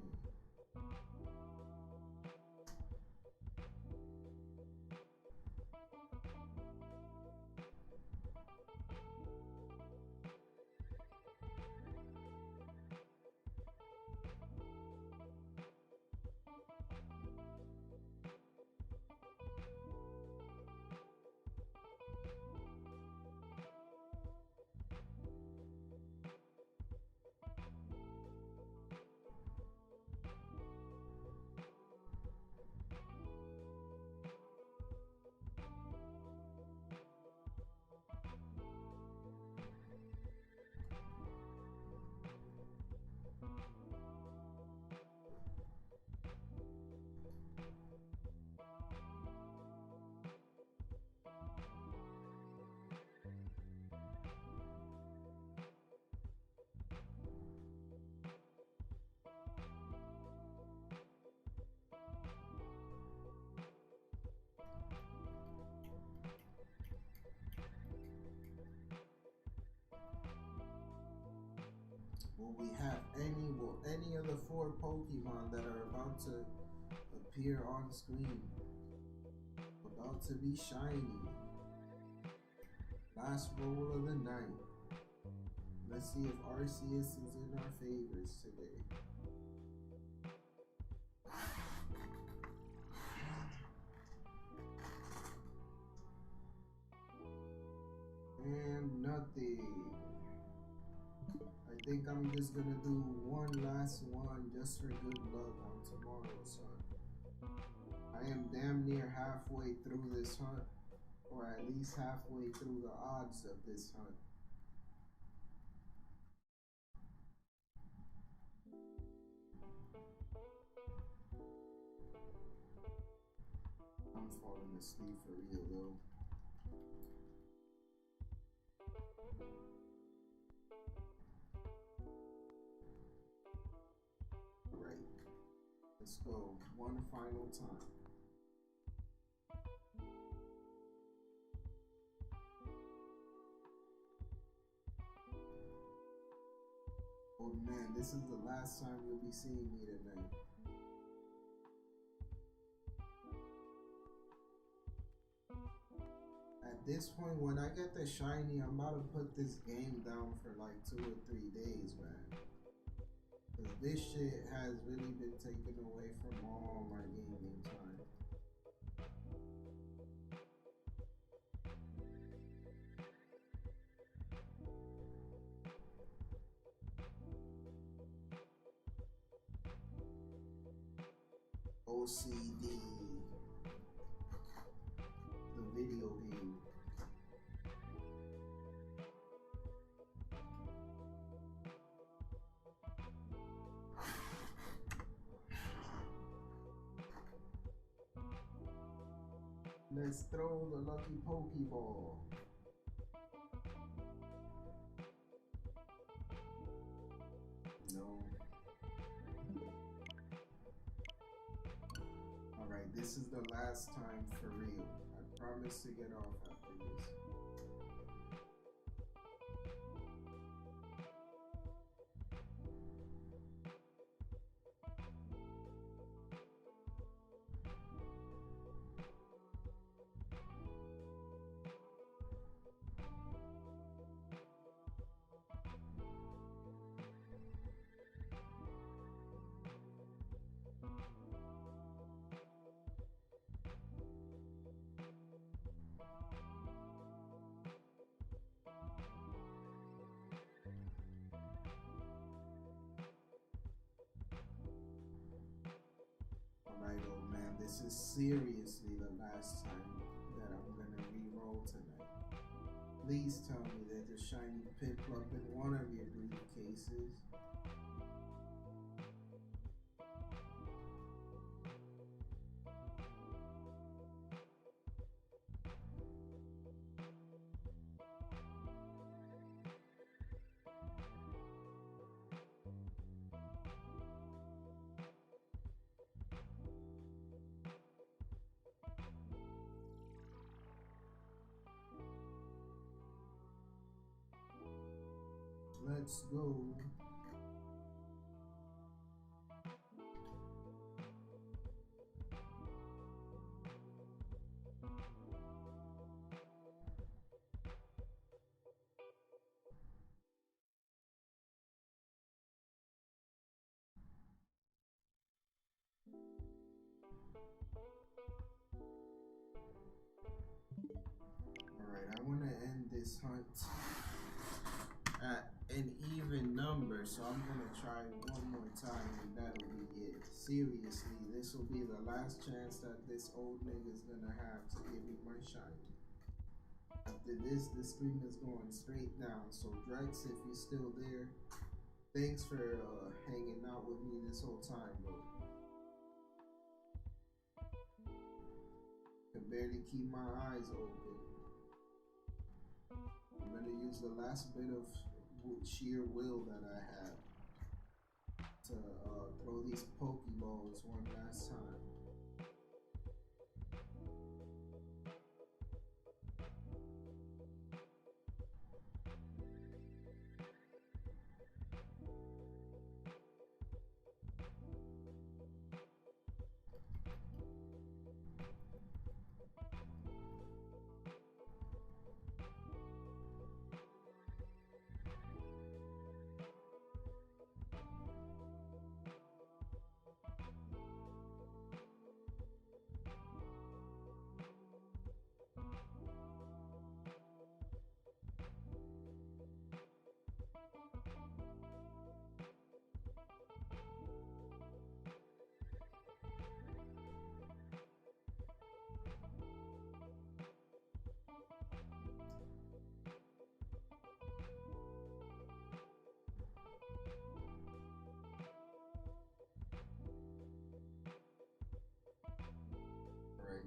Will any of the 4 Pokemon that are about to appear on screen about to be shiny? Last roll of the night. Let's see if Arceus is in our favors today. And nothing. I think I'm just gonna do one last one just for good luck on tomorrow's hunt. I am damn near halfway through this hunt, or at least halfway through the odds of this hunt. I'm falling asleep for real though. Let's go one final time. Oh man, this is the last time you'll be seeing me tonight. At this point, when I get the shiny, I'm about to put this game down for like 2 or 3 days, man. Cause this shit has really been taken away from all my gaming time. see the video game. Let's throw the lucky Pokeball. No. Alright, this is the last time for real. I promise to get off after this. Alright, old man, this is seriously the last time that I'm gonna re-roll tonight. Please tell me there's a shiny Piplup in one of your briefcases. Let's go. Alright, I want to end this hunt at an even number, so I'm gonna try one more time and that'll be it. Seriously, this will be the last chance that this old nigga's gonna have to give me my shine. After this stream is going straight down, so Drex, if you're still there, thanks for hanging out with me this whole time, bro. Can barely keep my eyes open. I'm gonna use the last bit of sheer will that I have to throw these Pokeballs one last time.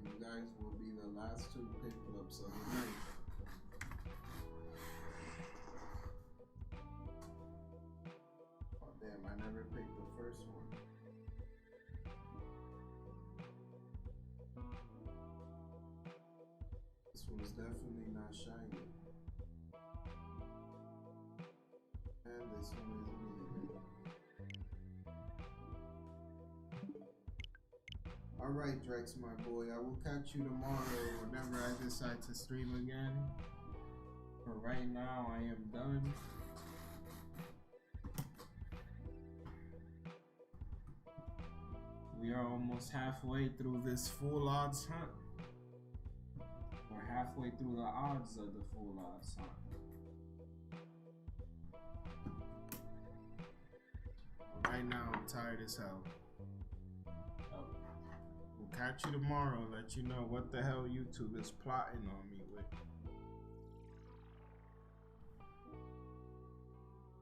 You guys will be the last two Piplups of the night. Oh damn, I never picked the first one. This one's definitely not shiny. And this one isn't either. Alright, Drex, my boy, I will catch you tomorrow whenever I decide to stream again. For right now, I am done. We are almost halfway through this full odds hunt. We're halfway through the odds of the full odds hunt. Right now, I'm tired as hell. Catch you tomorrow. Let you know what the hell YouTube is plotting on me with.